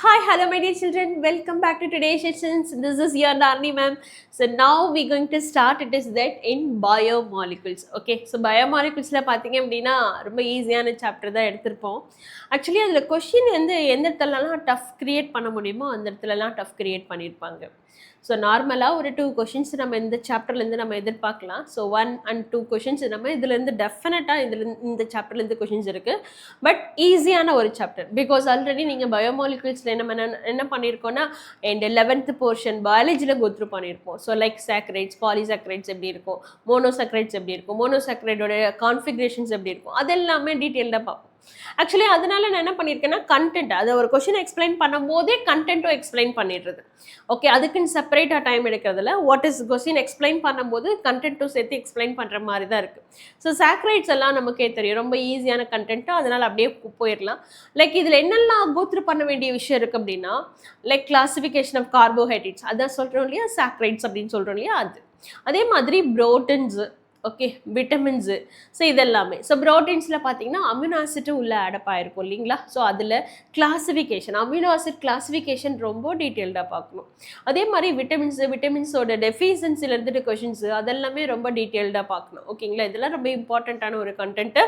Hi, hello, my dear children. Welcome back to today's sessions. This is your Narni ma'am. So now we're going to start. It is that in biomolecules. Okay, so biomolecules பார்த்தீங்க அப்படின்னா ரொம்ப ஈஸியான chapter தான் எடுத்திருப்போம். Actually அதில் question வந்து எந்த இடத்துலலாம் டஃப் கிரியேட் பண்ண முடியுமோ அந்த இடத்துலலாம் டஃப் கிரியேட் பண்ணியிருப்பாங்க. ஸோ நார்மலாக ஒரு 2 கொஷின்ஸ் நம்ம இந்த சாப்டர்லேருந்து நம்ம எதிர்பார்க்கலாம். ஸோ 1 and 2 கொஷின்ஸ் நம்ம இதுலேருந்து டெஃபினட்டாக இந்த சாப்டர்லேருந்து கொஷின்ஸ் இருக்குது. பட் ஈஸியான ஒரு சாப்டர் பிகாஸ் ஆல்ரெடி நீங்கள் பயோமாலிகுல்ஸில் என்ன பண்ணியிருக்கோன்னா அண்ட் 11th போர்ஷன் பயாலஜியில் கோத்ரூ பண்ணியிருப்போம். ஸோ லைக் சாக்ரைட்ஸ், பாலிசாக்ரைட்ஸ் எப்படி இருக்கும், மோனோசாக்ரைட்ஸ் எப்படி இருக்கும், மோனோசாக்ரைடோட கான்ஃபிகரேஷன்ஸ் எப்படி இருக்கும், அதெல்லாமே டீட்டெயில்டாக பார்ப்போம். ஆக்சுவலி அதனால நான் என்ன பண்ணியிருக்கேன்னா கண்டென்ட் அதை ஒரு கொஷின் எக்ஸ்பிளைன் பண்ணும் போதே கண்டென்ட்டும் எக்ஸ்பிளைன் பண்ணிடுறது. ஓகே, அதுக்குன்னு செப்பரேட்டாக டைம் எடுக்கிறதுல வாட் இஸ் கொஷின் எக்ஸ்பிளைன் பண்ணும்போது கண்டென்ட்டும் சேர்த்து எக்ஸ்பிளைன் பண்ணுற மாதிரி தான் இருக்குது. ஸோ சாக்ரைட்ஸ் எல்லாம் நமக்கே தெரியும், ரொம்ப ஈஸியான கண்டென்ட்டு, அதனால் அப்படியே போயிடலாம். லைக் இதில் என்னெல்லாம் கோத்ரூ பண்ண வேண்டிய விஷயம் இருக்குது அப்படின்னா லைக் கிளாசிஃபிகேஷன் ஆஃப் கார்போஹைட்ரேட்ஸ் அதான் சொல்கிறோம் இல்லையா, சாக்ரைட்ஸ் அப்படின்னு சொல்கிறோம் இல்லையா, அது அதே மாதிரி புரோட்டீன்ஸு, ஓகே, விட்டமின்ஸு. ஸோ இதெல்லாமே. ஸோ ப்ரோட்டீன்ஸில் பார்த்தீங்கன்னா அமினோ ஆசிட்டு உள்ளே ஆடப் ஆகிருக்கும் இல்லைங்களா. ஸோ அதில் கிளாசிஃபிகேஷன், அமினோ ஆசிட் கிளாசிஃபிகேஷன் ரொம்ப டீட்டெயில்டாக பார்க்கணும். அதே மாதிரி விட்டமின்ஸோட டெஃபிஷியன்சியில் இருந்துட்டு கொஷின்ஸு அதெல்லாமே ரொம்ப டீட்டெயில்டாக பார்க்கணும். ஓகேங்களா, இதெல்லாம் ரொம்ப இம்பார்ட்டண்ட்டான ஒரு கண்டென்ட்டு.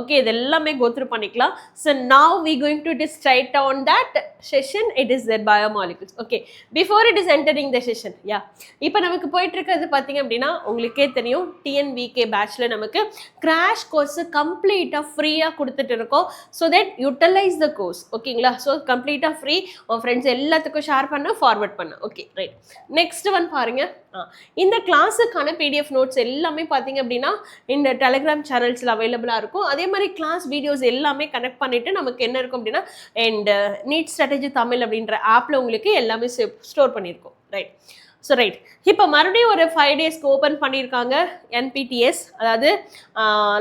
ஓகே, இது எல்லாமே கோத்ரூ பண்ணிக்கலாம். So now we going to டிஸ்ட்ரைட் on that session. It is that biomolecules. Okay, before it is entering the session, yeah இப்போ நமக்கு போயிட்டு இருக்கிறது பார்த்தீங்க அப்படின்னா உங்களுக்கே தெரியும், டிஎன்விகே பேட்ச்ல நமக்கு கிராஷ் கோர்ஸ் கம்ப்ளீட்டா ஃப்ரீயா கொடுத்துட்டு இருக்கோம். So that utilise the course. ஓகேங்களா, ஸோ கம்ப்ளீட்டா ஃப்ரீ. உன் ஃப்ரெண்ட்ஸ் எல்லாத்துக்கும் ஷேர் பண்ண, ஃபார்வர்ட் பண்ண. Okay, right. நெக்ஸ்ட் ஒன் பாருங்க. இந்த கிளாஸுக்கான பிடிஎஃப் நோட்ஸ் எல்லாமே பார்த்தீங்க அப்படின்னா இந்த டெலிகிராம் சேனல்ஸில் அவைலபிளாக இருக்கும். அதே மாதிரி கிளாஸ் வீடியோஸ் எல்லாமே கனெக்ட் பண்ணிட்டு நமக்கு என்ன இருக்கும் அப்படின்னா அண்ட் நீட் ஸ்ட்ராட்டஜி தமிழ் அப்படின்ற ஆப்பில் உங்களுக்கு எல்லாமே ஸ்டோர் பண்ணியிருக்கோம். ரைட். ஸோ ரைட், இப்போ மறுபடியும் ஒரு 5 டேஸ்க்கு ஓப்பன் பண்ணியிருக்காங்க என்பிடிஎஸ், அதாவது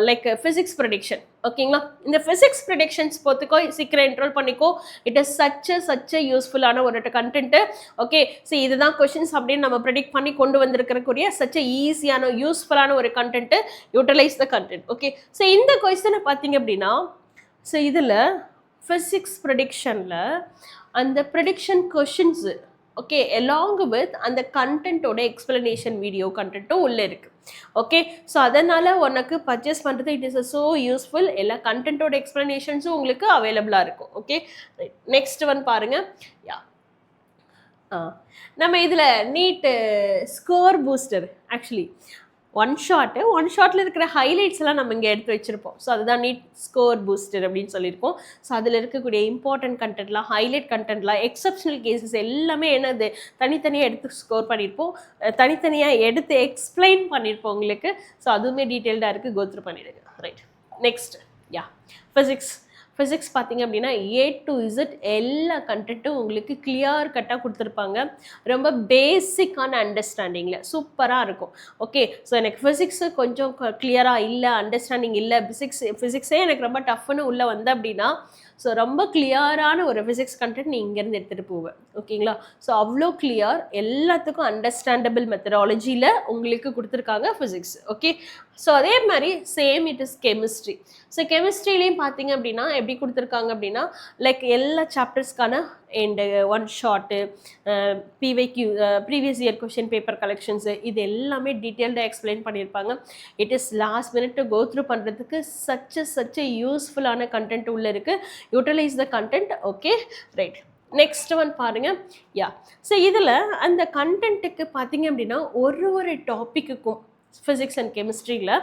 லைக் ஃபிசிக்ஸ் ப்ரெடிக்ஷன். ஓகேங்களா, இந்த ஃபிசிக்ஸ் ப்ரெடிக்ஷன்ஸ் பொறுத்துக்கோ, சீக்கிரம் என்ரோல் பண்ணிக்கோ. இட் இஸ் சச் யூஸ்ஃபுல்லான ஒரு கண்டென்ட்டு. ஓகே, ஸோ இதுதான் கொஷின்ஸ் அப்படின்னு நம்ம ப்ரெடிக்ட் பண்ணி கொண்டு வந்திருக்கிறக்கூடிய சச் ஈஸியான யூஸ்ஃபுல்லான ஒரு content. Utilise the content. Okay, so இந்த கொஸ்டினை பார்த்தீங்க அப்படின்னா ஸோ இதில் ஃபிசிக்ஸ் ப்ரெடிக்ஷனில் அந்த prediction questions okay along with அந்த கண்டென்ட்டோட எக்ஸ்பிளனேஷன் வீடியோ கண்டென்ட்டும் உள்ளே இருக்குது. ஓகே, ஸோ அதனால் உனக்கு பர்ச்சேஸ் பண்ணுறது இட் இஸ் ஸோ யூஸ்ஃபுல். எல்லா கண்டென்ட்டோட எக்ஸ்பிளனேஷன்ஸும் உங்களுக்கு அவைலபிளாக இருக்கும். ஓகே, நெக்ஸ்ட் ஒன் பாருங்கள். யா நம்ம இதில் NEET score booster actually one ஷாட்டில் இருக்கிற ஹைலைட்ஸ் எல்லாம் நம்ம இங்கே எடுத்து வச்சுருப்போம். ஸோ அதுதான் நீட் ஸ்கோர் பூஸ்டர் அப்படின்னு சொல்லியிருக்கோம். ஸோ அதில் இருக்கக்கூடிய இம்பார்ட்டன்ட் கண்டென்ட்லாம், ஹைலைட் கண்டென்ட்லாம், எக்ஸப்ஷனல் கேசஸ் எல்லாமே என்னது தனித்தனியாக எடுத்து ஸ்கோர் பண்ணியிருப்போம், தனித்தனியாக எடுத்து எக்ஸ்பிளைன் பண்ணியிருப்போம் உங்களுக்கு. ஸோ அதுவுமே டீட்டெயில்டாக இருக்குது, கோத்ரூ பண்ணிடுங்க. ரைட். நெக்ஸ்ட் யா ஃபிசிக்ஸ் பார்த்தீங்க அப்படின்னா A to Z எல்லா கண்டென்ட்டும் உங்களுக்கு கிளியர் கட்டாக கொடுத்துருப்பாங்க. ரொம்ப பேசிக்கான அண்டர்ஸ்டாண்டிங்கில் சூப்பராக இருக்கும். ஓகே, ஸோ எனக்கு ஃபிசிக்ஸு கொஞ்சம் கிளியராக இல்லை, அண்டர்ஸ்டாண்டிங் இல்லை, ஃபிசிக்ஸே எனக்கு ரொம்ப டஃப்னு உள்ளே வந்தேன் அப்படின்னா ஸோ ரொம்ப கிளியரான ஒரு ஃபிசிக்ஸ் கண்டென்ட் நீ இங்கேருந்து எடுத்துகிட்டு போவேன். ஓகேங்களா, ஸோ அவ்வளோ கிளியர், எல்லாத்துக்கும் அண்டர்ஸ்டாண்டபிள் மெத்தடாலஜியில் உங்களுக்கு கொடுத்துருக்காங்க ஃபிசிக்ஸ். ஓகே, ஸோ அதே மாதிரி same it is chemistry. So கெமிஸ்ட்ரிலையும் பார்த்தீங்க அப்படின்னா எப்படி கொடுத்துருக்காங்க அப்படின்னா லைக் எல்லா சாப்டர்ஸ்க்கான and one shot, PYQ previous year question paper collections, இது எல்லாமே டீட்டெயில்டாக எக்ஸ்பிளைன் பண்ணியிருப்பாங்க. It is last minute go through பண்ணுறதுக்கு சச் யூஸ்ஃபுல்லான கண்டென்ட் உள்ளே இருக்குது. Utilise the content. Okay, right. Next one பாருங்கள். யா ஸோ இதில் அந்த கண்டென்ட்டுக்கு பார்த்தீங்க அப்படின்னா ஒரு டாப்பிக்குக்கும் ஃபிசிக்ஸ் அண்ட் கெமிஸ்ட்ரியில்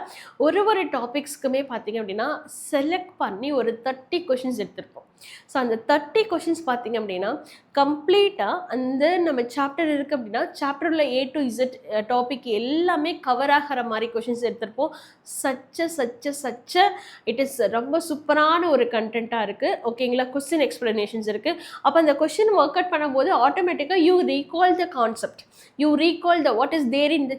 ஒரு டாபிக்ஸ்க்குமே பார்த்தீங்க அப்படின்னா செலக்ட் பண்ணி ஒரு 30 கொஷின்ஸ் எடுத்திருப்போம். ஸோ அந்த 30 கொஷின்ஸ் பார்த்தீங்க அப்படின்னா கம்ப்ளீட்டாக அந்த நம்ம சாப்டர் இருக்குது அப்படின்னா சாப்டரில் A to Z டாபிக் எல்லாமே கவர் ஆகிற மாதிரி கொஷின்ஸ் எடுத்திருப்போம். சச்ச இட் இஸ் ரொம்ப சூப்பரான ஒரு கண்டென்ட்டாக இருக்குது. ஓகேங்களா, கொஸ்டின் எக்ஸ்பிளனேஷன்ஸ் இருக்குது. அப்போ அந்த கொஷின் ஒர்க் அவுட் பண்ணும்போது ஆட்டோமேட்டிக்காக you recall the concept, you recall the what is there in the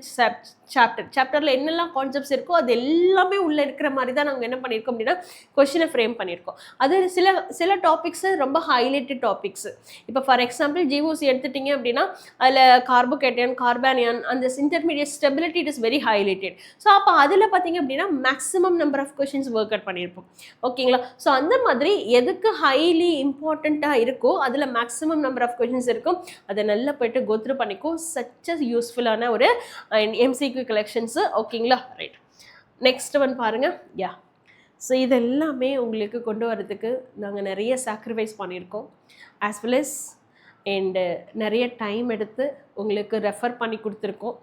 chapter சாப்டரில் என்னெல்லாம் கான்செப்ட்ஸ் இருக்கோ அது எல்லாமே உள்ளே இருக்கிற மாதிரி தான் நாங்கள் என்ன பண்ணியிருக்கோம் அப்படின்னா கொஷினை ஃப்ரேம் பண்ணியிருக்கோம். அது சில டாபிக்ஸு ரொம்ப ஹைலைட்டட் டாபிக்ஸு. இப்போ ஃபார் எக்ஸாம்பிள் ஜிஓசி எடுத்துட்டிங்க அப்படின்னா அதில் கார்போகேட்டன், கார்பானியான், அந்த intermediate stability it is very highlighted. So அப்போ அதில் பார்த்தீங்க அப்படின்னா maximum number of questions work out பண்ணியிருப்போம். ஓகேங்களா? ஸோ அந்த மாதிரி எதுக்கு ஹைலி இம்பார்ட்டண்ட்டாக இருக்கோ அதில் மேக்ஸிமம் நம்பர் ஆஃப் கொஷின்ஸ் இருக்கும். அதை நல்லா போய்ட்டு கோத்ரூ பண்ணிக்கோ. சச் அ யூஸ்ஃபுல்லான ஒரு எம்சிக்யூ கலெக்ஷன்ஸு. ஓகேங்களா? ரைட். நெக்ஸ்ட் ஒன் பாருங்கள். யா, ஸோ இது எல்லாமே உங்களுக்கு கொண்டு வரதுக்கு நாங்கள் நிறைய சாக்ரிஃபைஸ் பண்ணியிருக்கோம். ஆஸ் வெல் அஸ் அண்டு நிறைய டைம் எடுத்து உங்களுக்கு ரெஃபர் பண்ணி கொடுத்துருக்கோம்.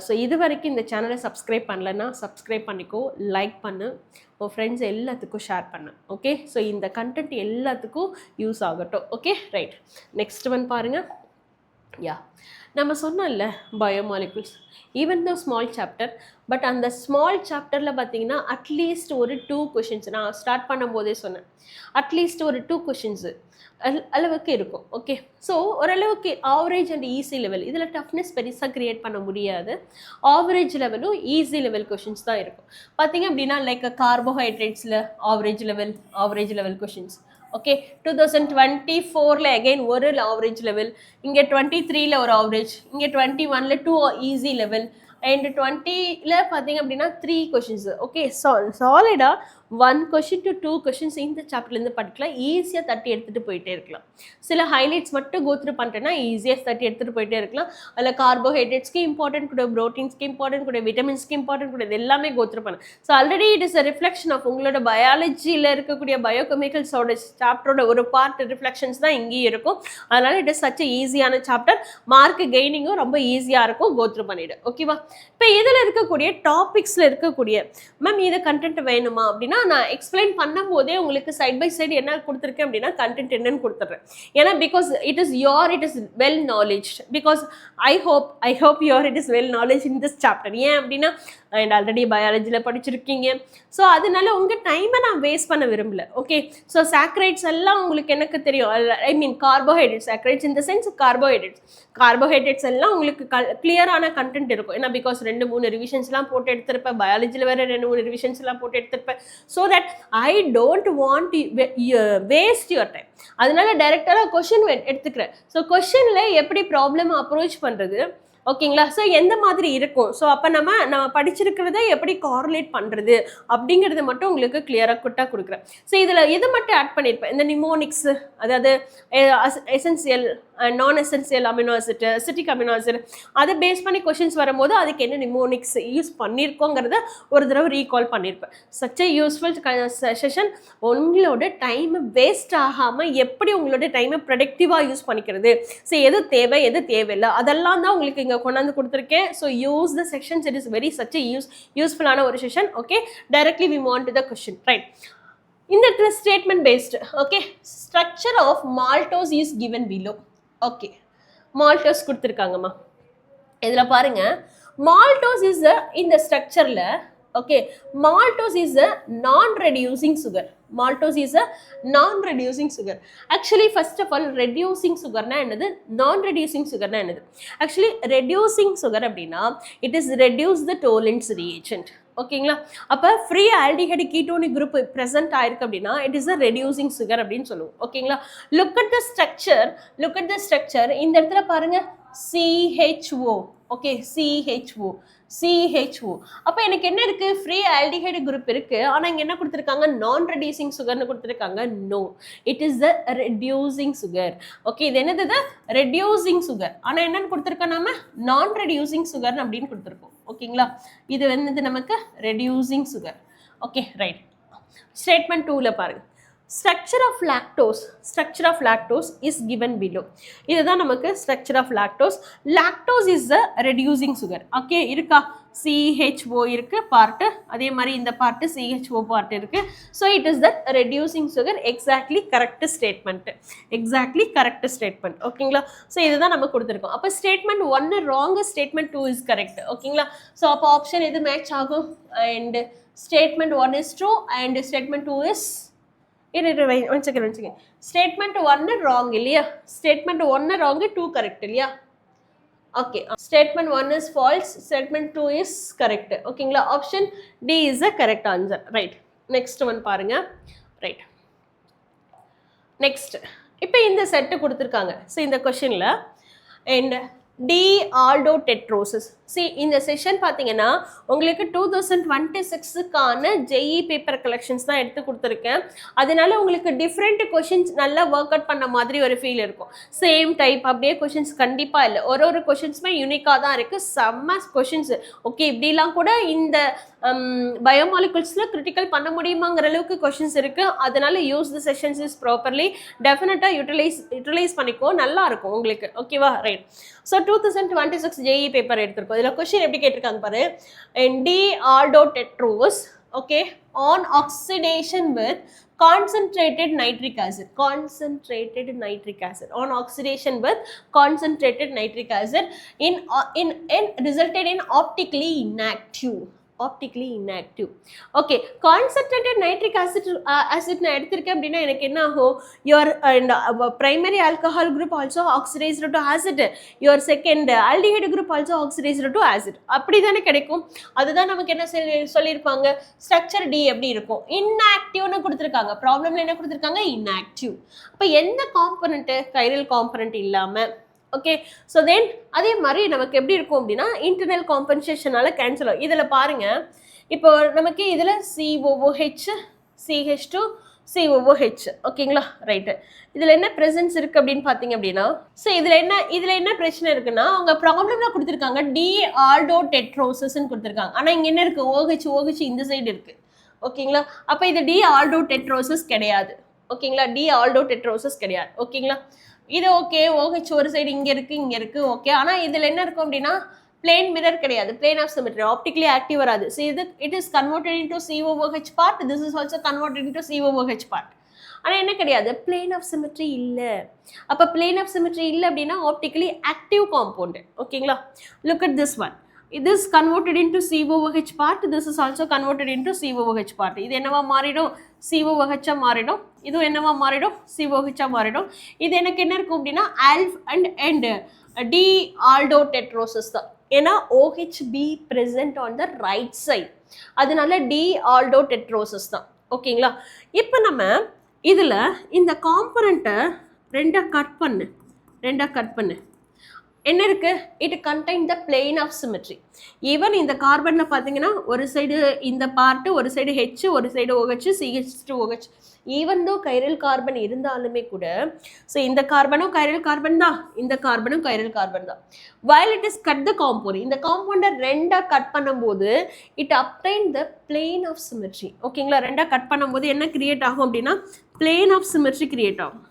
ஸோ இது வரைக்கும் இந்த சேனலை சப்ஸ்கிரைப் பண்ணலைன்னா சப்ஸ்கிரைப் பண்ணிக்கோ, லைக் பண்ணு, உன் ஃப்ரெண்ட்ஸ் எல்லாத்துக்கும் ஷேர் பண்ணு. ஓகே, ஸோ இந்த கண்டென்ட் எல்லாத்துக்கும் யூஸ் ஆகட்டும். Okay, right. நெக்ஸ்ட் ஒன் பாருங்கள். யா, நம்ம சொன்னோம்ல biomolecules, even though small chapter, but அந்த ஸ்மால் சாப்டரில் பார்த்தீங்கன்னா அட்லீஸ்ட் ஒரு 2 கொஷின்ஸ், நான் ஸ்டார்ட் பண்ணும்போதே சொன்னேன், அட்லீஸ்ட் ஒரு 2 கொஷின்ஸு அளவுக்கு இருக்கும். ஓகே, ஸோ ஓரளவுக்கு ஆவரேஜ் அண்ட் ஈஸி லெவல், இதில் டஃப்னஸ் பெருசாக க்ரியேட் பண்ண முடியாது. ஆவரேஜ் லெவலும் ஈஸி லெவல் கொஷின்ஸ் தான் இருக்கும். பார்த்தீங்க அப்படின்னா லைக் கார்போஹைட்ரேட்ஸில் average level questions. Okay, 2024 again ஒரு ஆவரேஜ் லெவல், இங்கே 23 ஒரு ஆவரேஜ், இங்கே 21 2 ஈஸி லெவல், அண்ட் 20 பார்த்தீங்க அப்படின்னா 3 கொஷின்ஸ். ஓகே, சாலிடாக 1 கொஷின் to 2 கொஷின்ஸ் இந்த சாப்டர்லேருந்து படிக்கலாம். ஈஸியாக தட்டி எடுத்துகிட்டு போயிட்டே இருக்கலாம். சில ஹைலைட்ஸ் மட்டும் கோத்ரூ பண்ணிட்டேன்னா ஈஸியாக தட்டி எடுத்துகிட்டு போயிட்டே இருக்கலாம். அதில் கார்போஹைட்ரேட்ஸ்க்கு இம்பார்ட்டன்ட் கூட, ப்ரோட்டீன்ஸ்க்கு இம்பார்ட்டன்ட் கூட, விட்டமின்ஸ்க்கு இம்பார்ட்டன்ட் கூட, இது எல்லாமே கோத்ரூ பண்ணேன். So already it is a reflection of உங்களோட பயாலஜியில் இருக்கக்கூடிய பயோகெமிக்கல்ஸோட சாப்டரோட ஒரு பார்ட் ரிஃப்ளெக்ஷன்ஸ் தான் இங்கேயும் இருக்கும். அதனால் இட் இஸ் சச் ஈஸியான சாப்டர். மார்க் கெய்னிங்கும் ரொம்ப ஈஸியாக இருக்கும். கோத்ரூ பண்ணிவிடு. ஓகேவா? இப்போ இதில் இருக்கக்கூடிய டாபிக்ஸில் இருக்கக்கூடிய மேம் இது கண்டென்ட் வேணுமா அப்படின்னா நான் எக்ஸ்பிளைன் பண்ணும்போதே உங்களுக்கு சைட் பை சைடு என்ன கொடுத்துருக்கேன் அப்படின்னா கண்டென்ட் என்னன்னு கொடுத்துட்றேன். ஏன்னா because it is well knowledge, because I hope it is well knowledge in this chapter. ஏன் அப்படின்னா அண்ட் ஆல்ரெடி பயாலஜியில் படிச்சிருக்கீங்க. ஸோ அதனால உங்கள் டைமை நான் வேஸ்ட் பண்ண விரும்பல. ஓகே, ஸோ சாக்ரைட்ஸ் எல்லாம் உங்களுக்கு எனக்கு தெரியும். ஐ மீன் கார்போஹைட்ரேட்ஸ், சாக்ரைட்ஸ் இந்த சென்ஸ் கார்போஹைட்ரேட்ஸ் எல்லாம் உங்களுக்கு கிளியரான கண்டென்ட் இருக்கும். ஏன்னா பிகாஸ் 2-3 ரிவிஷன்ஸ்லாம் போட்டு எடுத்திருப்பேன், பயாலஜியில் வேறு 2-3 ரிவிஷன்ஸ்லாம் போட்டு எடுத்திருப்பேன். So that I don't want waste your time. அதனால டைரெக்டாக கொஷின் எடுத்துக்கிறேன். ஸோ கொஷினில் எப்படி ப்ராப்ளம் அப்ரோச் பண்ணுறது, ஓகேங்களா? ஸோ எந்த மாதிரி இருக்கும், ஸோ அப்போ நம்ம படிச்சிருக்கிறத எப்படி கார்லேட் பண்ணுறது அப்படிங்கிறத மட்டும் உங்களுக்கு கிளியராக கொடுக்குறேன். ஸோ இதில் எது மட்டும் ஆட் பண்ணியிருப்பேன், இந்த நிமோனிக்ஸு, அதாவது essential non essential amino acid, acetic amino acid, அதை பேஸ் பண்ணி கொஷின்ஸ் வரும்போது அதுக்கு என்ன நிமோனிக்ஸ் யூஸ் பண்ணியிருக்கோங்கிறத ஒரு தடவை ரீகால் பண்ணியிருப்பேன். Such a useful session. உங்களோட டைமை வேஸ்ட் ஆகாமல் எப்படி உங்களோட டைமை ப்ரொடக்டிவாக யூஸ் பண்ணிக்கிறது, ஸோ எது தேவை எது தேவையில்லை அதெல்லாம் தான் உங்களுக்கு இங்கே கொண்டாந்து கொடுத்துருக்கேன். So use the sections. It is very such a யூஸ்ஃபுல்லான ஒரு session. Okay, directly we want to the question. Right. இந்த statement based. Okay, structure of maltose is given below. Okay, maltose கொடுத்துருக்காங்கம்மா. இதில் பாருங்க, மால்டோஸ் இஸ் இந்த ஸ்ட்ரக்சரில். Okay, maltose is a non-reducing sugar. Maltose is a non-reducing sugar. Actually first of all reducing சுகர்னா என்னது, non-reducing சுகர்னா என்னது? ஆக்சுவலி ரெடியூசிங் சுகர் அப்படின்னா it is reduce the Tollens reagent. ஓகேங்களா? அப்போ free aldehyde ketonic group present ஆயிருக்கு அப்படின்னா it is a reducing sugar அப்படின்னு சொல்லுவோம். ஓகேங்களா? Look at the structure. இந்த இடத்துல பாருங்க CHO. Okay, CHO. அப்போ எனக்கு என்ன இருக்கு, ஃப்ரீ ஆல்டிஹைடு குரூப் இருக்கு. ஆனால் இங்கே என்ன கொடுத்துருக்காங்க, நான் ரெடியூசிங் சுகர்னு கொடுத்துருக்காங்க. No, it is the reducing sugar. Okay, இது என்னது, ரெடியூசிங் சுகர். ஆனால் என்னன்னு கொடுத்துருக்கோம், நம்ம நான் ரெடியூசிங் சுகர்னு அப்படின்னு கொடுத்துருக்கோம். ஓகேங்களா? இது வந்து நமக்கு reducing sugar. Okay, right. Statement 2ல பாருங்க, structure of lactose is given below. இதுதான் நமக்கு structure of lactose is a reducing sugar. Okay, இருக்கா? CHO இருக்கு பார்ட்டு, அதே மாதிரி இந்த பார்ட்டு CHO பார்ட் இருக்கு. So it is that reducing sugar. Exactly correct statement. ஓகேங்களா? ஸோ இதுதான் நம்ம கொடுத்துருக்கோம். அப்போ statement 1 wrong, statement 2 is correct. ஓகேங்களா? ஸோ அப்போ ஆப்ஷன் எது மேட்ச் ஆகும்? And statement 1 is true and statement 2 is one second. Statement 1 wrong இல்லையா? ஸ்டேட்மெண்ட் 1 ராங், 2 கரெக்ட் இல்லையா? Okay, statement 1 is false, statement 2 is correct. ஓகேங்களா, option D is the correct answer. Right. Next one பாருங்க. Right. Next. இப்போ இந்த set கொடுத்திருக்காங்க. So இந்த क्वेश्चनல and D Aldo tetrosis. See இந்த session பாத்தீங்கன்னா உங்களுக்கு 2026க்கான JEE பேப்பர் கலெக்ஷன்ஸ் தான் எடுத்து கொடுத்துருக்கேன். அதனால உங்களுக்கு டிஃப்ரெண்ட் கொஷின்ஸ் நல்லா ஒர்க் அவுட் பண்ண மாதிரி ஒரு ஃபீல் இருக்கும். சேம் டைப் அப்படியே கொஷின்ஸ் கண்டிப்பா இல்லை, ஒரு கொஷின்ஸுமே யூனிக்காக தான் இருக்கு. செம்ம கொஷின்ஸ். ஓகே, இப்படிலாம் கூட இந்த பயோமாலிகுல்ஸ்ல கிரிட்டிக்கல் பண்ண முடியுமாங்கிற அளவுக்கு கொஷின்ஸ் இருக்கு. அதனால use the sessions is properly, டெஃபினட்டா யூட்டிலைஸ் பண்ணிக்கோ, நல்லா இருக்கும் உங்களுக்கு. ஓகேவா, ரைட். ஸோ 2026 JEE பேப்பர் எடுத்திருக்கோம். இதில் கொஸ்டின் எப்படி கேட்டிருக்காங்க பாரு. D Aldo tetrosis, okay, on oxidation with concentrated nitric acid. Concentrated nitric acid. On oxidation with concentrated nitric acid in resulted in optically inactive. Optically inactive. Okay, concentrated nitric acid நான் எடுத்திருக்கேன் அப்படின்னா எனக்கு என்ன ஆகும்? Your primary alcohol group also oxidized to acid. Your second aldehyde group also oxidized to acid. அப்படி தானே கிடைக்கும். அதுதான் நமக்கு என்ன சொல்லியிருப்பாங்க, ஸ்ட்ரக்சர் டி எப்படி இருக்கும்? இன்ஆக்டிவ்னு கொடுத்துருக்காங்க. ப்ராப்ளம்ல என்ன கொடுத்துருக்காங்க? இன்ஆக்டிவ். அப்போ எந்த காம்பனண்ட்? கைரல் காம்பனண்ட் இல்லாமல். ஓகே, ஸோ தென் அதே மாதிரி நமக்கு எப்படி இருக்கும் அப்படின்னா இன்டர்னல் காம்பன்சேஷனால கேன்சல் ஆகும். இதில் பாருங்க, இப்போ நமக்கு இதில் COOH, CH2, COOH. ஓகேங்களா, ரைட்டு. இதில் என்ன ப்ரெசன்ஸ் இருக்குது அப்படின்னு பார்த்தீங்க அப்படின்னா, ஸோ இதில் என்ன பிரச்சனை இருக்குன்னா, அவங்க ப்ராப்ளம்ல கொடுத்துருக்காங்க D Aldo tetrosisன்னு கொடுத்துருக்காங்க. ஆனால் இங்கே என்ன இருக்குது? OH இந்த சைடு இருக்குது. ஓகேங்களா, அப்போ இது D Aldo tetrosis கிடையாது. ஓகேங்களா, D Aldo tetrosis கிடையாது. ஓகேங்களா, இது ஓகே, OH ஒரு சைடு இங்கே இருக்குது ஓகே. ஆனால் இதில் என்ன இருக்கும் அப்படின்னா பிளேன் மிரர் கிடையாது, plane of symmetry, optically active வராது. ஸோ இது it is converted into COOH part, this is also converted into COOH part. ஆனால் என்ன கிடையாது? பிளேன் ஆஃப் சிமெட்ரி இல்லை. அப்போ பிளேன் ஆஃப் சிமெட்ரி இல்லை அப்படின்னா ஆப்டிகலி ஆக்டிவ் காம்பவுண்ட். ஓகேங்களா, look at this one. This is converted into COOH part. This is also converted into COOH part. இது என்னவா மாறிடும்? COOH மாறிடும். இது என்னவா மாறிடும்? COOH மாறிடும். இது எனக்கு என்ன இருக்கும் அப்படின்னா alph and D Aldo tetrosis தான். ஏன்னா OHB present on the right side. அதனால D Aldo tetrosis தான். ஓகேங்களா, இப்போ நம்ம இதில் இந்த காம்பனண்ட்டை ரெண்டாக கட் பண்ணு. என்ன இருக்கு? It contain the plane of symmetry. Even இந்த கார்பன்ல பார்த்தீங்கன்னா ஒரு சைடு இந்த பார்ட்டு, ஒரு சைடு H, ஒரு side OH, CH2OH. Even though chiral carbon இருந்தாலுமே கூட, ஸோ இந்த கார்பனும் கைரல் கார்பன் தான், இந்த கார்பனும் கைரல் கார்பன் தான். while it is cut the compound, இந்த காம்பவுண்டை ரெண்டாக கட் பண்ணும்போது it obtain the plane of symmetry. ஓகேங்களா, ரெண்டாக கட் பண்ணும்போது என்ன கிரியேட் ஆகும் அப்படின்னா பிளேன் ஆஃப் சிமெட்ரி கிரியேட் ஆகும்.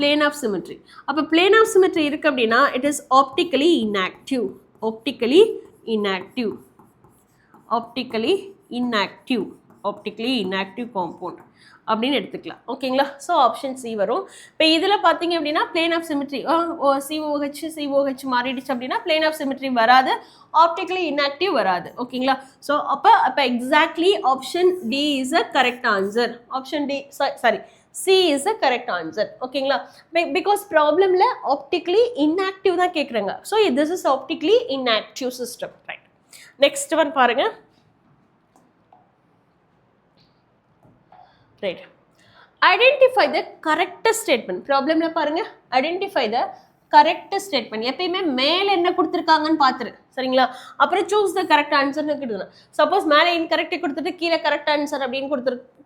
plane of symmetry. அப்போ plane of symmetry இருக்கு அப்படின்னா it is optically inactive. Optically inactive compound அப்படின்னு எடுத்துக்கலாம். ஓகேங்களா, ஸோ ஆப்ஷன் சி வரும். இப்போ இதில் பார்த்தீங்க அப்படின்னா பிளேன் ஆஃப் சிமெட்ரி COH மாறிடுச்சு அப்படின்னா பிளேன் ஆஃப் சிமெட்ரி வராது, ஆப்டிக்கலி இன்ஆக்டிவ் வராது. ஓகேங்களா, ஸோ அப்போ exactly option D is a correct answer. Option D sorry C is the correct answer. ஓகேங்களா, because problemல optically inactive தான் கேட்குறாங்க. So this is optically inactive system, right? Next one பாருங்க. Right. Identify the correct statement. Problemல பாருங்க, identify the correct statement. எப்பயுமே மேலே என்ன கொடுத்துருக்காங்கன்னு பார்த்துரு, சரிங்களா? அப்புறம் சூஸ் த கரெக்ட் ஆன்சர்னு கொடுக்கணும். சப்போஸ் மேலே இன்கரெக்டை கொடுத்துட்டு கீழே கரெக்ட் ஆன்சர் அப்படின்னு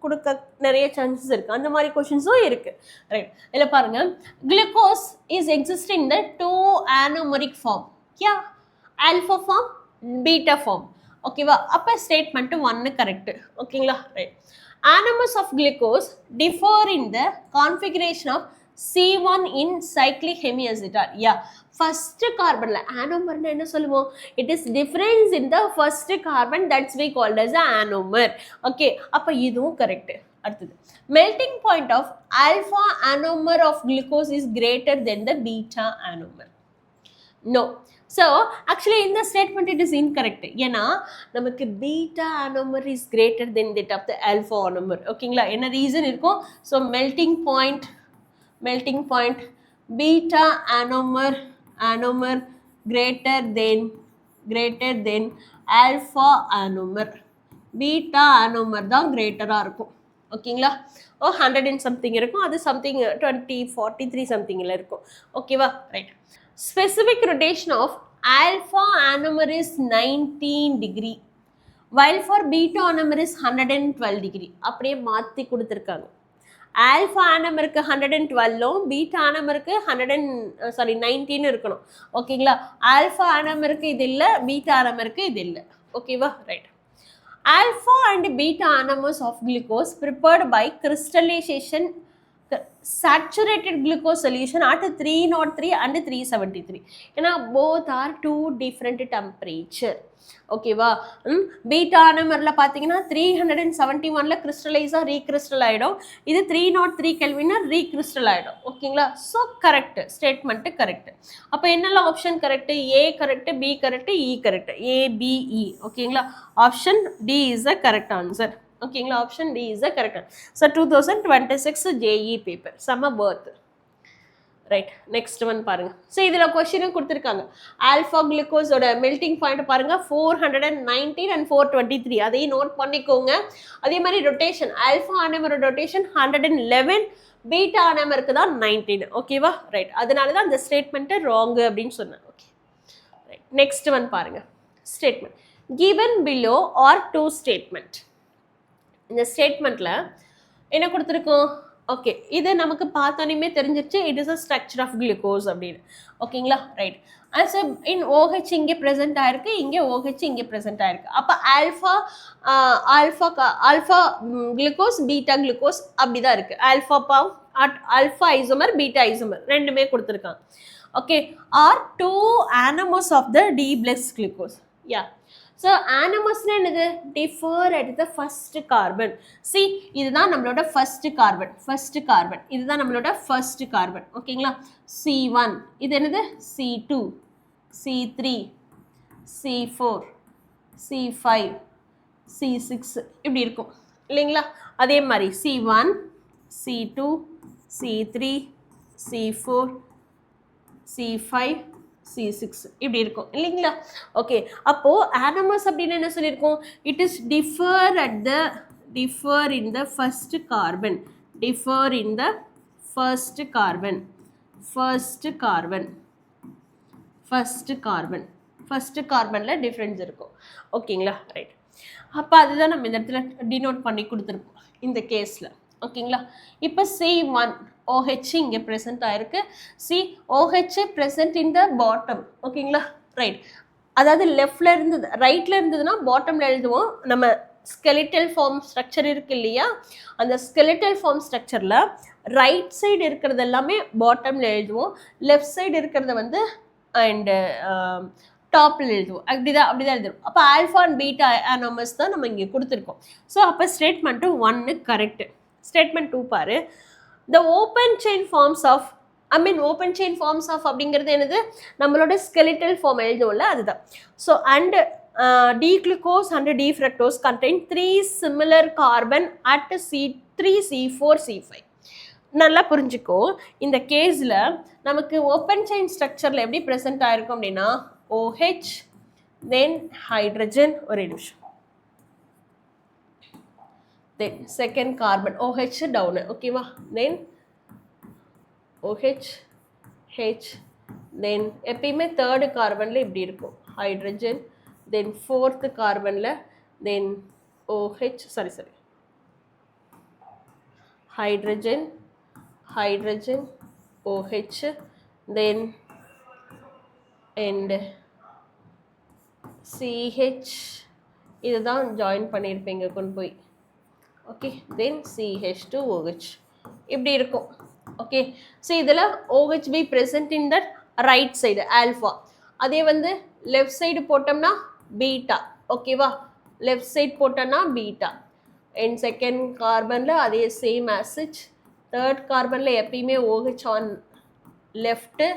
கொடுக்க நிறைய சான்சஸ் இருக்குது. அந்த மாதிரி கொஷின்ஸும் இருக்குது. ரைட், இதில் பாருங்கள், glucose is exist in the 2 anomeric form. Yeah, alpha form, beta form. ஓகேவா, அப்போ ஸ்டேட்மெண்ட்டு 1 கரெக்டு. ஓகேங்களா, right. Anomers of glucose differ in the configuration of C1 in cyclic hemiacetal. Yeah, first carbon la anomer na enna solluvom, it is difference in the first carbon, that's we called as a anomer. Okay, appo idhum correct. அடுத்தது, melting point of alpha anomer of glucose is greater than the beta anomer. No, so actually in the statement it is incorrect. ஏன்னா நமக்கு beta anomer is greater than that of the alpha anomer. ஓகேங்களா, என்ன reason இருக்கும்? So melting point beta anomer anomer greater than alpha anomer. Beta anomer தான் கிரேட்டராக இருக்கும். ஓகேங்களா? 100 and something இருக்கும், அது சம்திங் 20 43 சம்திங்கில் இருக்கும். ஓகேவா? Right. Specific rotation of alpha anomer is 19 degree while for beta anomer is 112 degree. அப்படியே மாற்றி கொடுத்துருக்காங்க. ஆல்ஃபா ஆனமருக்கு 112லும் பீட்டா ஆனமருக்கு 19 இருக்கணும். ஓகேங்களா? ஆல்ஃபா ஆனமருக்கு இது இல்லை, பீட்டா ஆனமருக்கு இது இல்லை. ஓகேவா? Right. Alpha and beta anomers of glucose prepared by crystallization saturated glucose solution at 303 and 373. ஏன்னா both are two different temperature. ஓகேவா? பீட்டா ஆனமர்ல பார்த்தீங்கன்னா 371ல கிறிஸ்டலைஸாக ரீக்ரிஸ்டல் ஆகிடும், இது 303 கெல்வின்னா ரீக்ரிஸ்டல் ஆகிடும். ஓகேங்களா? So correct statement correct. அப்போ என்னெல்லாம் option correct? A correct, B correct, E correct. ABE. ஓகேங்களா? Option D is the correct answer. ஓகேங்களா? Option D is the correct. So 2026 JEE paper செம்ம பர்த். ரைட். நெக்ஸ்ட் ஒன் பாருங்க. ஸோ இதில் கொஸ்டினும் கொடுத்துருக்காங்க. ஆல்ஃபா குளுக்கோஸோட மெல்டிங் பாயிண்ட் பாருங்க 419 and 423. அதையும் நோட் பண்ணிக்கோங்க. அதே மாதிரி ரொட்டேஷன் ஆல்ஃபா ஆனமரோட ரொட்டேஷன் 111, பீட்டா ஆனமருக்கு தான் 19. ஓகேவா? ரைட். அதனால தான் அந்த ஸ்டேட்மெண்ட்டு ராங்கு அப்படின்னு சொன்னேன். ஓகே. ரைட். நெக்ஸ்ட் ஒன் பாருங்க. Statement given below are two statement. இந்த ஸ்டேட்மெண்ட்டில் என்ன கொடுத்துருக்கோம்? ஓகே, இது நமக்கு பார்த்தோன்னே தெரிஞ்சிருச்சு, it is a structure of glucose அப்படின்னு. ஓகேங்களா? ரைட். ஆஸ் இன் ஓஹெச் இங்கே ப்ரெசென்ட் ஆயிருக்கு, இங்கே ஓஹெச் இங்கே ப்ரெசென்ட் ஆயிருக்கு. அப்போ ஆல்ஃபா குளுக்கோஸ், பீட்டா குளுக்கோஸ் அப்படி தான் இருக்குது. ஆல்ஃபா ஐசோமர், பீட்டா ஐசோமர் ரெண்டுமே கொடுத்துருக்காங்க. Okay. Are two anomers of the D plus glucose. Yeah. So ஆனமஸ்னா என்னது? Differ at the first carbon. See, இதுதான் நம்மளோட ஃபர்ஸ்ட் கார்பன். இதுதான் நம்மளோட ஃபர்ஸ்ட் கார்பன். ஓகேங்களா? C1. இது என்னது? C2, C3, C4, C5, C6 இப்படி இருக்கும் இல்லைங்களா? அதே மாதிரி C1, C2, C3, C4, C5, C6 இப்படி இருக்கும் இல்லைங்களா? ஓகே. அப்போது ஆனமஸ் அப்படின்னு என்ன சொல்லியிருக்கோம்? It is differ in the first carbon. First கார்பனில் டிஃப்ரென்ஸ் இருக்கும். ஓகேங்களா? ரைட். அப்போ அதுதான் நம்ம இந்த இடத்துல டினோட் பண்ணி கொடுத்துருப்போம் இந்த கேஸில். ஓகேங்களா? இப்போ C1 OH இங்கே ப்ரெசென்ட் ஆயிருக்கு. OH present in the bottom. ஓகேங்களா? ரைட். அதாவது லெஃப்டில் இருந்தது, ரைட்டில் இருந்ததுன்னா பாட்டமில் எழுதுவோம். நம்ம ஸ்கெலிட்டல் ஃபார்ம் ஸ்ட்ரக்சர் இருக்கு இல்லையா, அந்த ஸ்கெலிட்டல் ஃபார்ம் ஸ்ட்ரக்சரில் ரைட் சைடு இருக்கிறது எல்லாமே பாட்டமில் எழுதுவோம், லெஃப்ட் சைடு இருக்கிறத வந்து அண்டு டாப்பில் எழுதுவோம். அப்படிதான் எழுதுவோம். அப்போ ஆல்ஃபா அண்ட் பீட்டா ஆனமஸ் தான் நம்ம இங்கே கொடுத்துருக்கோம். ஸோ அப்போ ஸ்டேட்மெண்ட்டு 1 கரெக்டு. ஸ்டேட்மெண்ட் 2 பாரு. The open chain forms of அப்படிங்கிறது என்னது? நம்மளோட ஸ்கெலிட்டல் ஃபார்ம் எழுதுவோம்ல, அதுதான். So and D glucose and D fructose contain 3 similar carbon at C3, C4, C5. நல்லா புரிஞ்சுக்கோ. இந்த கேஸில் நமக்கு ஓப்பன் செயின் ஸ்ட்ரக்சரில் எப்படி ப்ரெசென்ட் ஆயிருக்கும் அப்படின்னா OH, தென் ஹைட்ரஜன், ஒரே நிமிஷம், then second carbon OH down. ஓகேவா? then OH, H, then எப்பயுமே தேர்டு கார்பனில் இப்படி இருக்கும் ஹைட்ரஜன், then ஃபோர்த்து கார்பனில் then OH, hydrogen, OH, then and CH. இதுதான் ஜாயின் பண்ணியிருப்பீங்க கொண்டு போய். ஓகே. தென் CH2OH இப்படி இருக்கும். ஓகே. ஸோ இதில் OH be present in that right side alpha, அதே வந்து லெஃப்ட் சைடு போட்டோம்னா பீட்டா. ஓகேவா? லெஃப்ட் சைடு போட்டோம்னா பீட்டா. அண்ட் செகண்ட் கார்பனில் அதே சேம் ஆசிட். தேர்ட் கார்பனில் எப்பயுமே OH on left.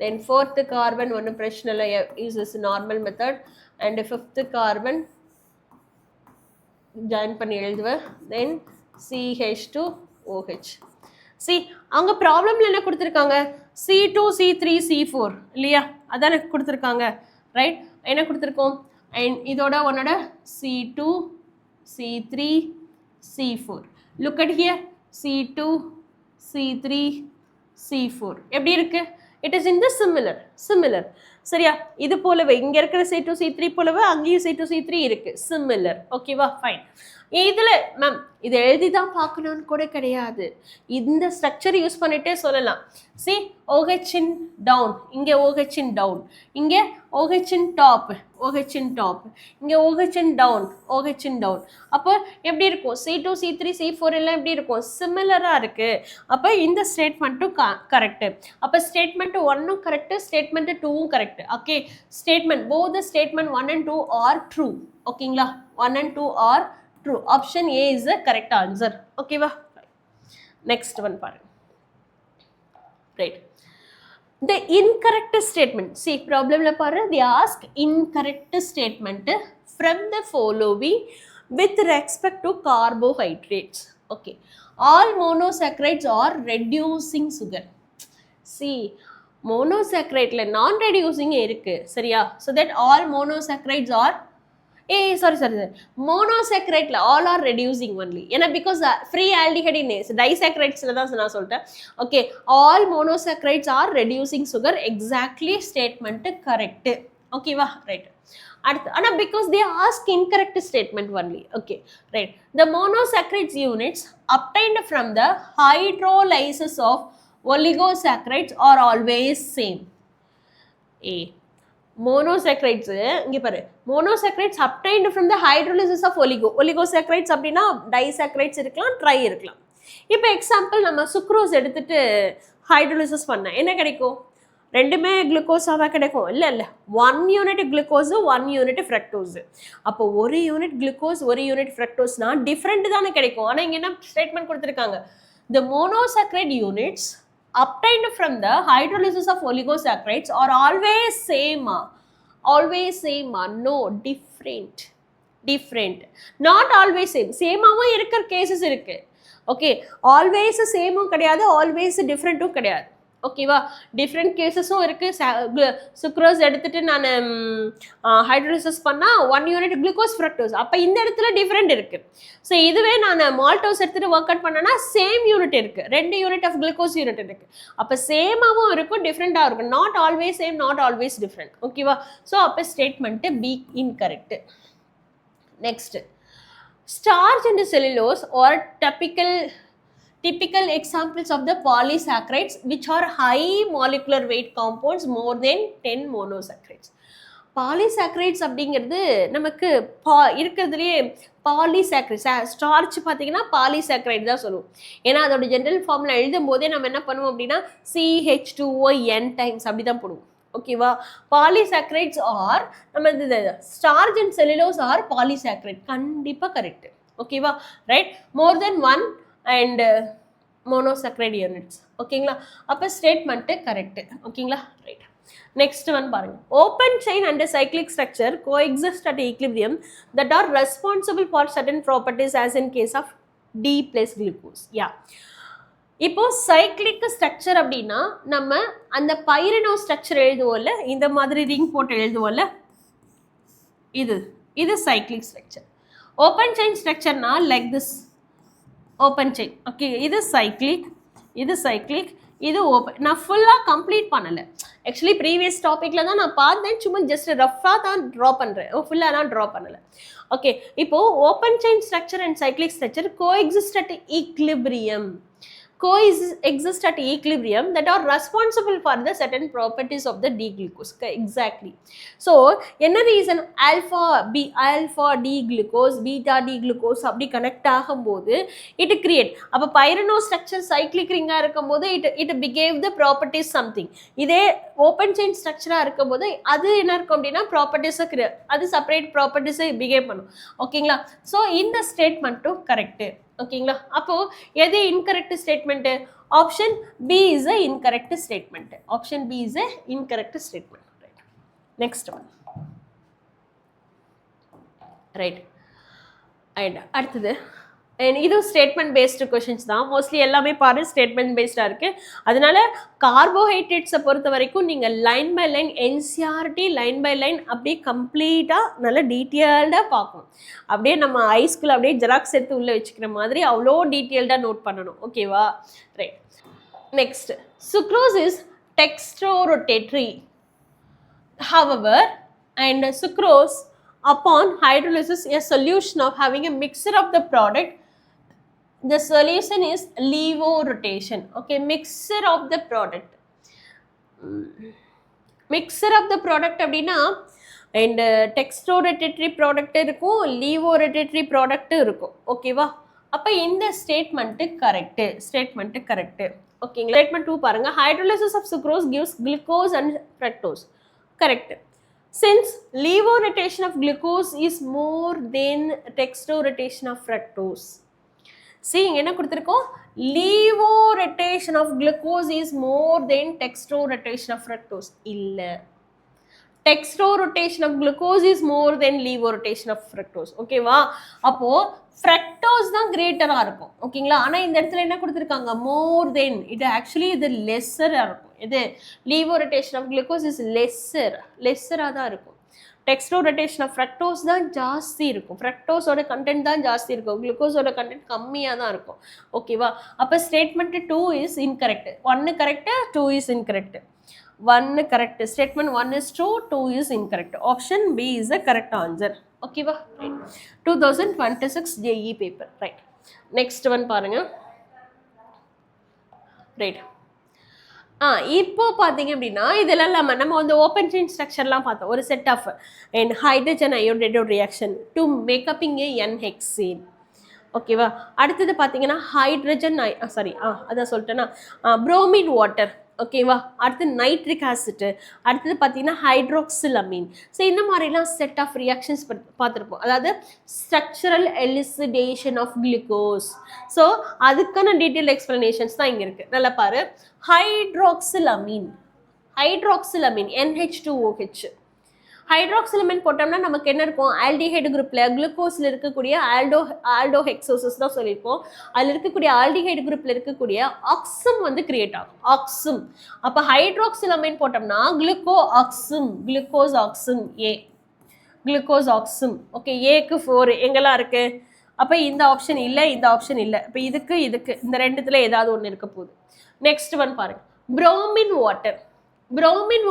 Then fourth carbon ஒன்றும் பிரச்சனை இல்லை, uses normal method. And fifth carbon join பண்ணி எழுதுவேன். தென் CH2OH. சி அவங்க ப்ராப்ளம்ல என்ன கொடுத்துருக்காங்க C2 C3 C4 இல்லையா அதானே கொடுத்துருக்காங்க ரைட் என்ன கொடுத்துருக்கோம் அண்ட் இதோட உன்னோட C2 C3 C4 look at here C2 C3 C4 எப்படி இருக்கு it is in the similar சரியா இது போலவே இங்க இருக்கிற C2 C3 போலவே அங்கேயும் C2 C3 இருக்கு சிமிலர் ஓகேவா ஃபைன் இதுல மேம் இதை எழுதி தான் பார்க்கணும்னு கூட கிடையாது இந்த ஸ்ட்ரக்சர் யூஸ் பண்ணிட்டே சொல்லலாம் சி OH in down இங்க OH in down இங்க OH in top இங்க OH in down அப்போ எப்படி இருக்கும் C2 C3 C4 எல்லாம் எப்படி இருக்கும் சிமிலரா இருக்கு அப்போ இந்த ஸ்டேட்மெண்ட்டும் கரெக்ட் அப்போ statement 1 correct statement 2 correct okay statement both the statement 1 and 2 are true ஓகேங்களா 1 and 2 are true option A is the correct answer okay va next one பாருங்க right the incorrect statement see problem la பாருங்க they ask incorrect statement from the following with respect to carbohydrates okay all monosaccharides are reducing sugar see monosaccharide la non reducing இருக்கு சரியா so that all monosaccharides are sorry monosaccharide all are reducing only because free aldehyde is disaccharides நான் சொல்லிட்டேன் okay all monosaccharides are reducing sugar exactly statement correct okay va right because they ask incorrect statement only okay right the monosaccharides units obtained from the hydrolysis of oligosaccharides are always same monosaccharides இங்க பாரு monosaccharides obtained from the hydrolysis of oligosaccharides அப்படினா disaccharides இருக்கலாம் try இருக்கலாம் இப்போ example நம்ம sucrose எடுத்துட்டு hydrolysis பண்ணா என்ன கிடைக்கும் ரெண்டுமே குளுக்கோஸாவா கிடைக்கும் இல்ல 1 யூனிட் குளுக்கோஸ் 1 யூனிட் ஃப்ரக்டோஸ் அப்போ ஒரு யூனிட் குளுக்கோஸ் ஒரு யூனிட் ஃப்ரக்டோஸ்னா டிஃபரண்ட் தானே கிடைக்கும் ஆனா இங்க என்ன ஸ்டேட்மென்ட் கொடுத்திருக்காங்க the monosaccharide units obtained from the hydrolysis of oligosaccharides are always same no different not always same ஆவும் இருக்கிற கேसेस இருக்கு ஓகே always same கிடையாது always different கிடையாது ஓகேவா டிஃப்ரெண்ட் கேசஸும் இருக்கு சுக்ரோஸ் எடுத்துட்டு நான் ஹைட்ரோலிசிஸ் பண்ணா 1 யூனிட் குளுக்கோஸ் ஃப்ரக்டோஸ் அப்போ இந்த இடத்துல டிஃப்ரெண்ட் இருக்கு ஸோ இதுவே நான் மால்டோஸ் எடுத்துட்டு ஒர்க் அவுட் பண்ணனா சேம் யூனிட் இருக்கு 2 யூனிட் ஆஃப் குளுக்கோஸ் யூனிட் இருக்கு அப்போ சேமாவும் இருக்கும் டிஃப்ரெண்டாகவும் இருக்கும் not always same not always different ஓகேவா ஸோ அப்போ statement B incorrect next starch and cellulose are typical examples of the polysaccharides which are high molecular weight compounds more than 10 monosaccharides polysaccharides அப்படிங்கிறது நமக்கு இருக்கிறதுலேயே polysaccharides starch பார்த்தீங்கன்னா polysaccharide தான் சொல்லுவோம் ஏன்னா அதோட general ஃபார்மில் எழுதும் போதே நம்ம என்ன பண்ணுவோம் அப்படின்னா CH2ON டைம்ஸ் அப்படி தான் போடுவோம் ஓகேவா பாலிசாக்ரைட்ஸ் ஆர் நம்ம இந்த starch and cellulose are polysaccharide கண்டிப்பாக கரெக்ட் ஓகேவா right more then 1 and monosaccharide units ஓகேங்களா அப்போ ஸ்டேட்மெண்ட்டு கரெக்ட் ஓகேங்களா ரைட் நெக்ஸ்ட் ஒன் பாருங்க open chain and cyclic structure coexist at equilibrium that are responsible for certain properties as in case of D + glucose yeah இப்போ cyclic structure அப்படின்னா நம்ம அந்த பைரினோ structure எழுதுவோம்ல இந்த மாதிரி ரிங் போட்டு எழுதுவோம்ல இது சைக்ளிக் ஸ்ட்ரக்சர் ஓப்பன் செயின் ஸ்ட்ரக்சர்னா like this open chain okay இது சைக்ளிக் இது ஓப்பன் நான் ஃபுல்லாக கம்ப்ளீட் பண்ணலை ஆக்சுவலி ப்ரீவியஸ் டாப்பிக்கில் தான் நான் பார்த்தேன் சும்மா ஜஸ்ட் ரஃபாக தான் ட்ரா பண்ணுறேன் ஃபுல்லாக தான் ட்ரா பண்ணலை ஓகே இப்போது open chain structure and cyclic structure coexist at equilibrium coexist at equilibrium that are responsible for the certain properties of the D glucose exactly so என்ன reason alpha D glucose beta D glucose அப்படி connect ஆகும்போது it create அப்போ பைரனோ structure cyclic ரிங்கா இருக்கும்போது it behave the properties something இதே open chain ஸ்ட்ரக்சரா இருக்கும்போது அது என்ன இருக்கும் அப்படின்னா ப்ராப்பர்ட்டிஸை அது செப்பரேட் ப்ராப்பர்ட்டிஸை பிஹேவ் பண்ணும் ஓகேங்களா ஸோ இந்த ஸ்டேட்மெண்ட்டும் கரெக்டு ஓகேங்களா அப்போ எது incorrect statement option B is a incorrect statement option B is a incorrect statement right next one right and அடுத்தது இது ஸ்டேட்மெண்ட் பேஸ்டு கொஷின்ஸ் தான். மோஸ்ட்லி எல்லாமே பாரு ஸ்டேட்மெண்ட் பேஸ்டாக இருக்குது. அதனால கார்போஹைட்ரேட்ஸை பொறுத்த வரைக்கும் நீங்கள் line by line NCERT line by line அப்படியே கம்ப்ளீட்டாக நல்லா டீட்டெயில்டாக பார்க்கணும். அப்படியே நம்ம ஹைஸ்கூல் அப்படியே ஜெராக்ஸ் எடுத்து உள்ளே வச்சுக்கிற மாதிரி அவ்வளோ டீட்டெயில்டாக நோட் பண்ணணும். ஓகேவா? Right. Next, sucrose is dextrorotatory. However, and sucrose upon hydrolysis a solution of having a mixture of the product, the solution is levorotation. Okay, mixture of the product. Mixture of the product அப்படின்னா and dextrorotatory product இருக்கும், levorotatory product இருக்கும். ஓகேவா? அப்போ இந்த statement correct. ஓகேங்களா? Statement 2 பாருங்க. Hydrolysis of sucrose gives glucose and fructose. Correct. Since levorotation of glucose is more than dextrorotation of fructose. See, இங்க என்ன கொடுத்திருக்கோம்? Levorotation of glucose is more than dextrorotation of fructose. இல்ல. Dextrorotation of glucose is more than levorotation of fructose. ஓகேவா? அப்போ fructose தான் கிரேட்டரா இருக்கும். ஓகேங்களா? ஆனா இந்த இடத்துல என்ன கொடுத்திருக்காங்க? more than. இது ஆக்சுவலி இது லெஸ்ஸரா இருக்கும். இது levorotation of glucose is லெஸ்ஸரா தான் இருக்கும். dextrorotation of fructose தான் ஜாஸ்தி இருக்கும். ஃப்ரக்டோஸோட கண்டென்ட் தான் ஜாஸ்தி இருக்கும், குளுக்கோஸோட கண்டென்ட் கம்மியாக தான் இருக்கும். ஓகேவா? அப்போ statement 2 is incorrect. 1 correct, 2 is incorrect. 1 correct. Statement 1 is true, 2 is incorrect. Option B is the correct answer. Okay va? Right. 2026 JEE paper. Right. Next one பாருங்க. Right. இப்போ பார்த்தீங்க அப்படின்னா இதெல்லாம் நம்ம வந்து ஓப்பன் செயின் ஸ்ட்ரக்சர்லாம் பார்த்தோம். ஒரு set of and hydrogen iodide reaction to மேக்கப்பிங் ஏ என்ஹெக்சேன். ஓகேவா? அடுத்தது பார்த்தீங்கன்னா ஹைட்ரஜன் அதான் சொல்லிட்டேன்னா புரோமின் வாட்டர். ஓகேவா? அடுத்து நைட்ரிக் ஆசிட், அடுத்தது பார்த்தீங்கன்னா ஹைட்ராக்சிலமீன். ஸோ இந்த மாதிரிலாம் செட் ஆஃப் ரியாக்ஷன்ஸ் பார்த்துருப்போம். அதாவது ஸ்ட்ரக்சரல் எலிசிடேஷன் ஆஃப் குளுக்கோஸ். ஸோ அதுக்கான டீட்டெயில் எக்ஸ்பிளனேஷன்ஸ் தான் இங்கே இருக்குது. நல்லா பாரு. ஹைட்ராக்சிலமீன் NH2OH. ஹைட்ராக்சிலமைன் போட்டோம்னா நமக்கு என்ன இருக்கும்? ஆல்டிஹைடு குரூப்பில் குளுக்கோஸில் இருக்கக்கூடிய ஆல்டோஹெக்சோசிஸ் தான் சொல்லியிருப்போம். அதில் இருக்கக்கூடிய ஆல்டிஹைடு குரூப்பில் இருக்கக்கூடிய ஆக்சம் வந்து கிரியேட் ஆகும். ஆக்சம். அப்போ ஹைட்ராக்சிலமைன் போட்டோம்னா குளுக்கோஸ் ஆக்சம். ஓகே, ஏக்கு 4 எங்கெல்லாம் இருக்கு? அப்போ இந்த ஆப்ஷன் இல்லை, இந்த ஆப்ஷன் இல்லை. இப்போ இதுக்கு இந்த ரெண்டுத்துல ஏதாவது ஒன்று இருக்க போகுது. நெக்ஸ்ட் ஒன் பாருங்க. புரோமின்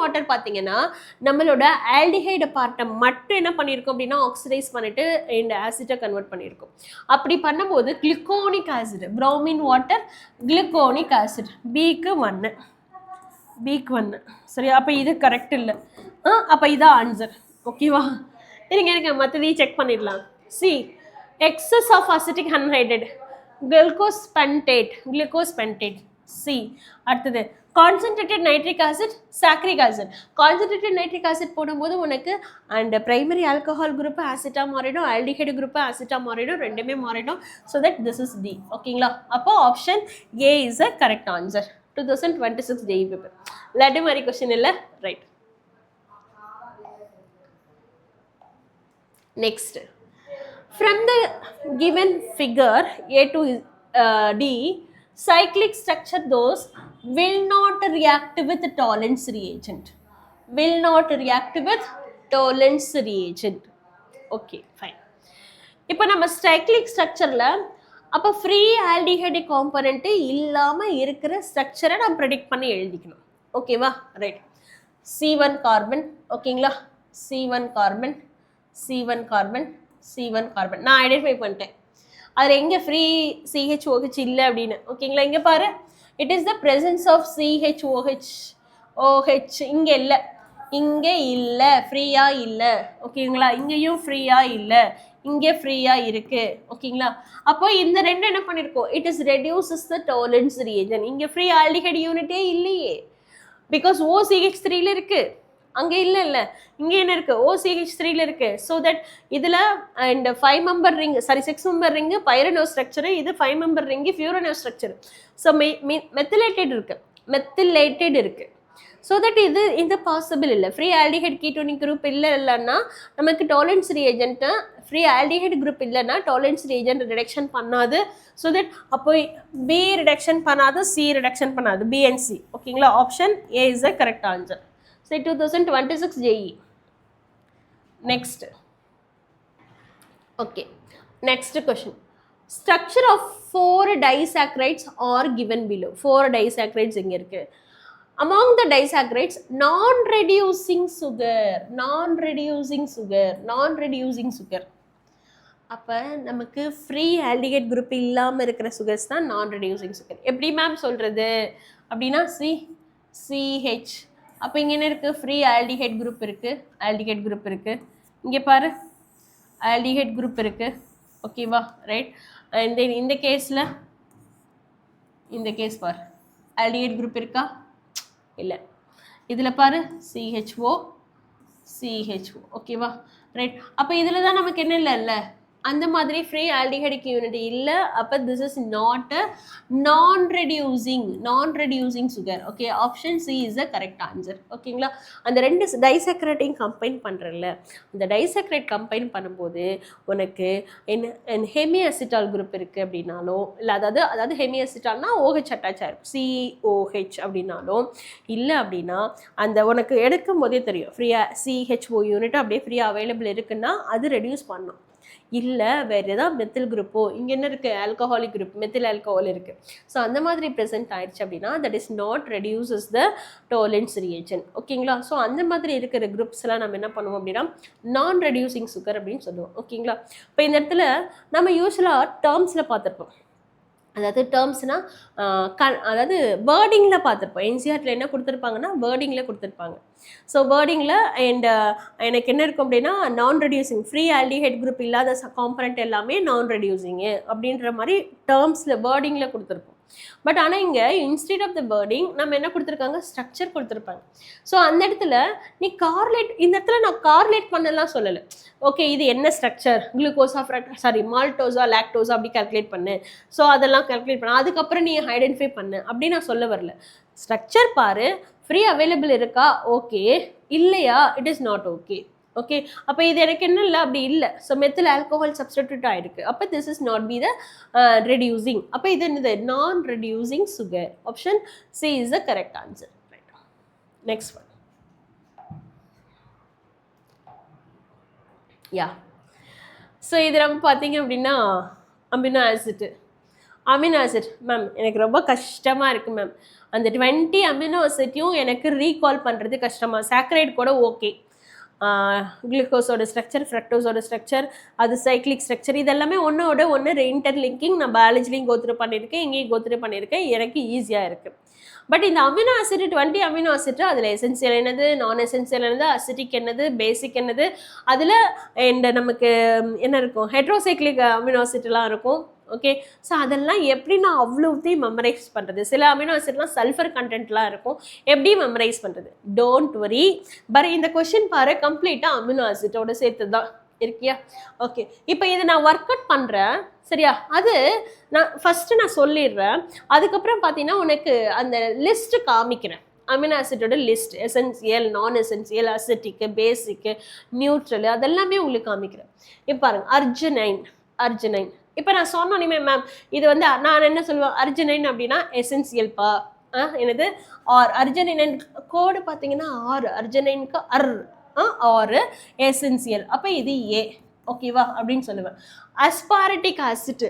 வாட்டர் பார்த்தீங்கன்னா நம்மளோட ஆல்டிஹைடு பார்ட்டை மட்டும் என்ன பண்ணியிருக்கோம் அப்படின்னா ஆக்சிடைஸ் பண்ணிட்டு இந்த ஆசிட்டை கன்வெர்ட் பண்ணியிருக்கோம். அப்படி பண்ணும்போது gluconic acid, bromine water gluconic acid. பிக்கு 1 சரி. அப்போ இது கரெக்ட் இல்லை. அப்போ இதான் ஆன்சர். ஓகேவா? எனக்கு மற்றதையும் செக் பண்ணிடலாம். C, excess of acetic anhydride glucose பென்டேட். சி. அடுத்தது concentrated nitric acid, saccharic acid. Concentrated nitric acid போடும்போது உனக்கு அண்ட் பிரைமரி ஆல்கஹால் குரூப் ஆசிட்டாக மாறிடும், ஆல்டிஹைடு குரூப் ஆசிட்டாக மாறிடும், ரெண்டுமே மாறிடும். So that this is D. ஓகேங்களா? அப்போ option A is a correct answer. 2026 JEE paper. லட்டு மாதிரி கொஸ்டின் இல்லை. Right. Next, from the given figure A to D, cyclic structure those will not react with Tollens reagent. Okay, fine. இப்போ நம்ம cyclic structureல அப்போ free aldehyde component இல்லாமல் இருக்கிற ஸ்ட்ரக்சரை நம்ம ப்ரெடிக்ட் பண்ணி எழுதிக்கணும். ஓகேவா? ரைட். C1 carbon. ஓகேங்களா? C1 கார்பன் நான் ஐடென்டிஃபை பண்ணிட்டேன். அதில் எங்கே ஃப்ரீ CHOH இல்லை அப்படின்னு. ஓகேங்களா? இங்கே பாரு, it is the presence of CHOH. இங்கே இல்லை ஃப்ரீயாக இல்லை. ஓகேங்களா? இங்கேயும் ஃப்ரீயாக இல்லை, இங்கே ஃப்ரீயாக இருக்குது. ஓகேங்களா? அப்போ இந்த ரெண்டு என்ன பண்ணியிருக்கோம்? It is reduces the tolerance reagent. இங்கே ஃப்ரீ ஆல்டிஹைடு யூனிட்டே இல்லையே, பிகாஸ் OCH3ல இருக்குது. அங்கே இல்லை, இங்கே என்ன இருக்குது? OCH3ல இருக்குது. ஸோ தட் இதில் and 5 member ring, 6 member ring pyrano structure, இது 5 member ring furano structure. So methylated இருக்குது. ஸோ தட் இது இந்த பாசிபிள் இல்லை. ஃப்ரீ ஆல்டிஹைட் கீட்டோனிக் குரூப் இல்லைன்னா நமக்கு டாலரன்ஸ் ரியேஜென்ட்டை ஃப்ரீ ஆல்டிஹைட் குரூப் இல்லைன்னா டாலரன்ஸ் ரியேஜென்ட் ரிடக்ஷன் பண்ணாது. ஸோ தட் அப்போ பி ரிடக்ஷன் பண்ணாது, சி ரிடக்ஷன் பண்ணாது, பி அண்ட் சி. ஓகேங்களா, option A is the correct answer. So 2026 JEE. Next. Okay, next question. Structure of 4 disaccharides are given below. 4 disaccharides இங்கே இருக்கு. Among the disaccharides, non-reducing sugar. அப்போ நமக்கு free aldehyde group இல்லாமல் இருக்கிற sugars தான் நான் reducing sugar. எப்படி மேம் சொல்கிறது அப்படின்னா CH. அப்போ இங்கே என்ன இருக்குது? ஃப்ரீ ஆல்டிஹைட் குரூப் இருக்குது, இங்கே பாரு ஆல்டிஹைட் குரூப் இருக்குது. ஓகேவா, ரைட். அண்ட் தென் இந்த கேஸ் பார் ஆல்டிஹைட் குரூப் இருக்கா? இல்லை. இதில் பாரு CHO. ஓகேவா, ரைட். அப்போ இதில் தான் நமக்கு என்ன இல்லை அந்த மாதிரி ஃப்ரீ ஆல்டிஹைடிக் யூனிட் இல்லை. அப்போ திஸ் இஸ் நாட் அ நான் reducing sugar. Okay, option C is the correct answer. ஓகேங்களா, அந்த 2 டைசாக்கரைடையும் கம்பைன் பண்ணுறல, அந்த டைசாக்கரைட் கம்பைன் பண்ணும்போது உனக்கு என்ன ஹெமி அசிட்டால் குரூப் இருக்குது அப்படின்னாலும் இல்லை, அதாவது ஹெமி அசிட்டால்னா OH அட்டாச் ஆகிருக்கும், COH அப்படின்னாலும் இல்லை அப்படின்னா அந்த உனக்கு எடுக்கும் போதே தெரியும் ஃப்ரீயாக CHO யூனிட் அப்படியே ஃப்ரீயாக அவைலபிள் இருக்குன்னா அது ரெடியூஸ் பண்ணும். இல்லை வேறு ஏதாவது மெத்தில் குரூப்போ, இங்கே என்ன இருக்குது? ஆல்கஹாலிக் குரூப், மெத்தில் ஆல்கஹால் இருக்குது. ஸோ அந்த மாதிரி ப்ரெசென்ட் ஆயிடுச்சு அப்படின்னா that is not reduces the tolerance reagent. ஓகேங்களா, ஸோ அந்த மாதிரி இருக்கிற குரூப்ஸ் எல்லாம் நம்ம என்ன பண்ணுவோம் அப்படின்னா நான் ரெடியூசிங் சுகர் அப்படின்னு சொல்லுவோம். ஓகேங்களா, இப்போ இந்த இடத்துல நம்ம யூஸ்வலாக டேர்ம்ஸில் பார்த்துருப்போம். அதாவது டேர்ம்ஸ்னால் அதாவது வேர்டிங்கில் பார்த்துருப்போம். என்சிஆர்டில் என்ன கொடுத்துருப்பாங்கன்னா வேர்டிங்கில் கொடுத்துருப்பாங்க. ஸோ வேர்டிங்கில் அண்ட் எனக்கு என்ன இருக்கும் அப்படின்னா நான் ரெடியூசிங் ஃப்ரீ ஆல்டிஹைட் குரூப் இல்லாத காம்பனண்ட் எல்லாமே நான் ரெடியூசிங்கு அப்படின்ற மாதிரி டேர்ம்ஸில் வேர்டிங்கில் கொடுத்துருப்போம். பட் ஆனால் இங்கே இன்ஸ்டெட் ஆஃப் த வேர்டிங் நம்ம என்ன கொடுத்துருக்காங்க? ஸ்ட்ரக்சர் கொடுத்துருப்பாங்க. ஸோ அந்த இடத்துல நீ இந்த இடத்துல நான் கார்லேட் பண்ணலாம் சொல்லலை. ஓகே, இது என்ன ஸ்ட்ரக்சர், குளுக்கோஸா மால்டோஸா லாக்டோஸா அப்படி கால்குலேட் பண்ணு. ஸோ அதெல்லாம் கால்குலேட் பண்ண அதுக்கப்புறம் நீ ஐடென்டிஃபை பண்ணு அப்படின்னு நான் சொல்ல வரல. ஸ்ட்ரக்சர் பாரு, ஃப்ரீ அவைலபிள் இருக்கா? ஓகே, இல்லையா? It is not okay. Okay, அப்போ இது எனக்கு என்ன இல்லை அப்படி இல்லை. ஸோ மெத்தில் ஆல்கோஹால் சப்ஸ்டிடியூட் ஆகிருக்கு. அப்போ this is not be the reducing. அப்போ இது என்னது? நான் reducing sugar. Option C is the correct answer. Right, next one. Yeah, so இது நம்ம பார்த்தீங்க அப்படின்னா அமினோ ஆசிட் மேம் எனக்கு ரொம்ப கஷ்டமாக இருக்குது மேம். அந்த 20 அமினோ ஆசிட்டையும் எனக்கு ரீகால் பண்ணுறது கஷ்டமாக. சாக்கரைட் கூட ஓகே, குளுக்கோஸோட ஸ்ட்ரக்சர், ஃப்ரக்டோஸோட ஸ்ட்ரக்சர், அது சைக்ளிக் ஸ்ட்ரக்சர், இதெல்லாமே ஒன்றோட ஒன்று இன்டர்லிங்கிங். நான் பயாலஜிலையும் கோத்ரூ பண்ணியிருக்கேன், இங்கேயும் கோத்ரூ பண்ணியிருக்கேன், எனக்கு ஈஸியாக இருக்குது. பட் இந்த அமினோ ஆசிட் 20 அமினோ ஆசிட் அதில் எசென்சியல் என்னது, நான் எசென்சியல் என்னது, அசிட்டிக் என்னது, பேசிக் என்னது, அதில் நமக்கு என்ன இருக்கும்? ஹெட்ரோசைக்ளிக் அமினோ ஆசிட்லாம் இருக்கும். ஓகே, ஸோ அதெல்லாம் எப்படி நான் அவ்வளோத்தையும் மெமரைஸ் பண்ணுறது? சில அமினோ ஆசிட்லாம் சல்ஃபர் கண்டென்ட்லாம் இருக்கும், எப்படி மெமரைஸ் பண்ணுறது? டோன்ட் வரி, பட் இந்த கொஷின் பாரு கம்ப்ளீட்டாக அமினோ ஆசிட்டோட சேர்த்து தான் இருக்கியா? ஓகே, இப்போ இதை நான் ஒர்க் அவுட் பண்ணுறேன் சரியா? அது நான் ஃபஸ்ட்டு நான் சொல்லிடுறேன், அதுக்கப்புறம் பார்த்தீங்கன்னா உனக்கு அந்த லிஸ்ட்டு காமிக்கிறேன். அமினோ ஆசிட்டோட list, essential, non essential, acidic, basic, neutral, அதெல்லாமே உங்களுக்கு காமிக்கிறேன். இப்போ பாருங்க, அர்ஜினைன். இப்போ நான் சொன்னோன்னே மேம் இது வந்து நான் என்ன சொல்லுவேன்? அர்ஜினைன் அப்படின்னா எசென்சியல்ப்பா. என்னது? அர்ஜினைன் கோடு பார்த்தீங்கன்னா அர்ஜினைனுக்கு ஆர் எசென்சியல். அப்போ இது ஏ. ஓகேவா அப்படின்னு சொல்லுவேன். Aspartic acid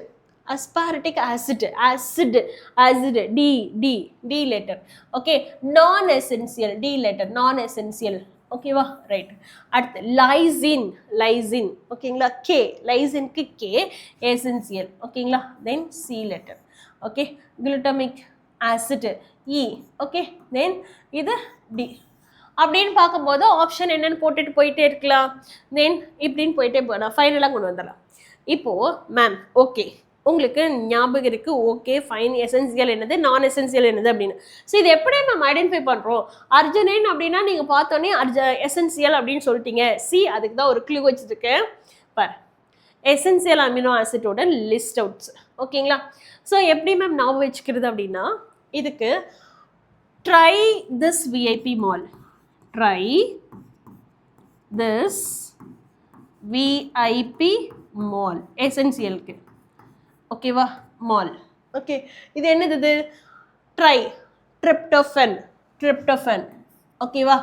D letter. Okay, non essential, D letter, non essential. ஓகேவா, ரைட். அடுத்து லைசின். ஓகேங்களா, கே, லைசின்க்கு கே, எசென்சியல். ஓகேங்களா, then C letter. Okay, glutamic acid E. Okay, then இது டி. அப்படின்னு பார்க்கும்போது ஆப்ஷன் என்னன்னு போட்டுட்டு போயிட்டே இருக்கலாம். தென் இப்படின்னு போயிட்டே போகலாம், ஃபைனலாக கொண்டு வந்துடலாம். இப்போது மேம் ஓகே உங்களுக்கு ஞாபகம் இருக்குது, ஓகே ஃபைன், எசென்சியல் என்னது, நான் எசென்சியல் என்னது அப்படின்னு. ஸோ இது எப்படி நம்ம ஐடென்டிஃபை பண்ணுறோம்? அர்ஜினைன் அப்படின்னா நீங்கள் பார்த்தோன்னே எசென்சியல் அப்படின்னு சொல்லிட்டீங்க. சி, அதுக்கு தான் ஒரு க்ளூ வச்சுருக்கேன் பார், எசென்சியல் அமினோ ஆசிட்டோட லிஸ்ட் அவுட்ஸ். ஓகேங்களா, ஸோ எப்படி மேம் ஞாபகம் வச்சுக்கிறது அப்படின்னா இதுக்கு try this VIP mall. Try this VIP mall. Essential க்கு ஓகேவா மால். ஓகே இது என்னது இது ட்ரை ட்ரிப்டோஃபன் ஓகேவா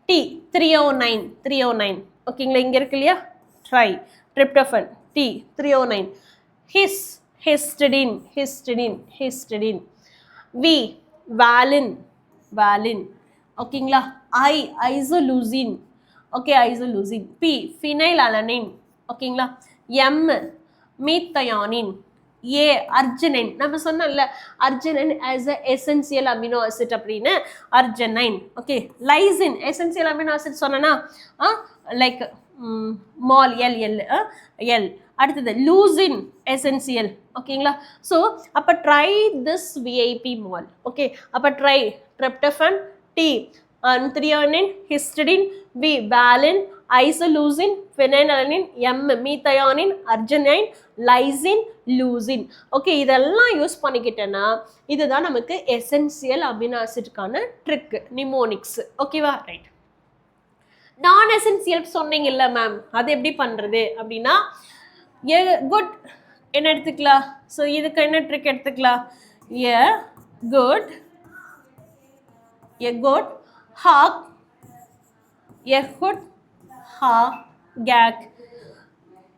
டி 309 ஓகேங்களா இங்கே இருக்கு இல்லையா try tryptophan T 309 histidine V valine ஓகேங்களா isoleucine okay isoleucine P phenylalanine ஓகேங்களா எம் மீத்தயானின் ஏ அர்ஜினைன் நம்ம சொன்னோம்ல arginine as a essential amino acid அப்படின்னு arginine okay lysine essential amino acid சொன்னா லைக் மால் எல் அடுத்தது லூசின் எசென்சியல் ஓகேங்களா so அப்போ try this VIP mall okay அப்போ try tryptophan T threonine histidine P valine isoleucine phenylalanine M methionine arginine lysine leucine okay இதெல்லாம் use பண்ணிக்கிட்டேன்னா இதுதான் நமக்கு essential amino ஆசிட்கான trick mnemonics ஓகேவா right நான் essential சொன்னீங்கல்ல மேம் அது எப்படி பண்ணுறது அப்படின்னா குட் என்ன எடுத்துக்கலாம் ஸோ இதுக்கு என்ன ட்ரிக் எடுத்துக்கலாம் எ குட் ஹாக்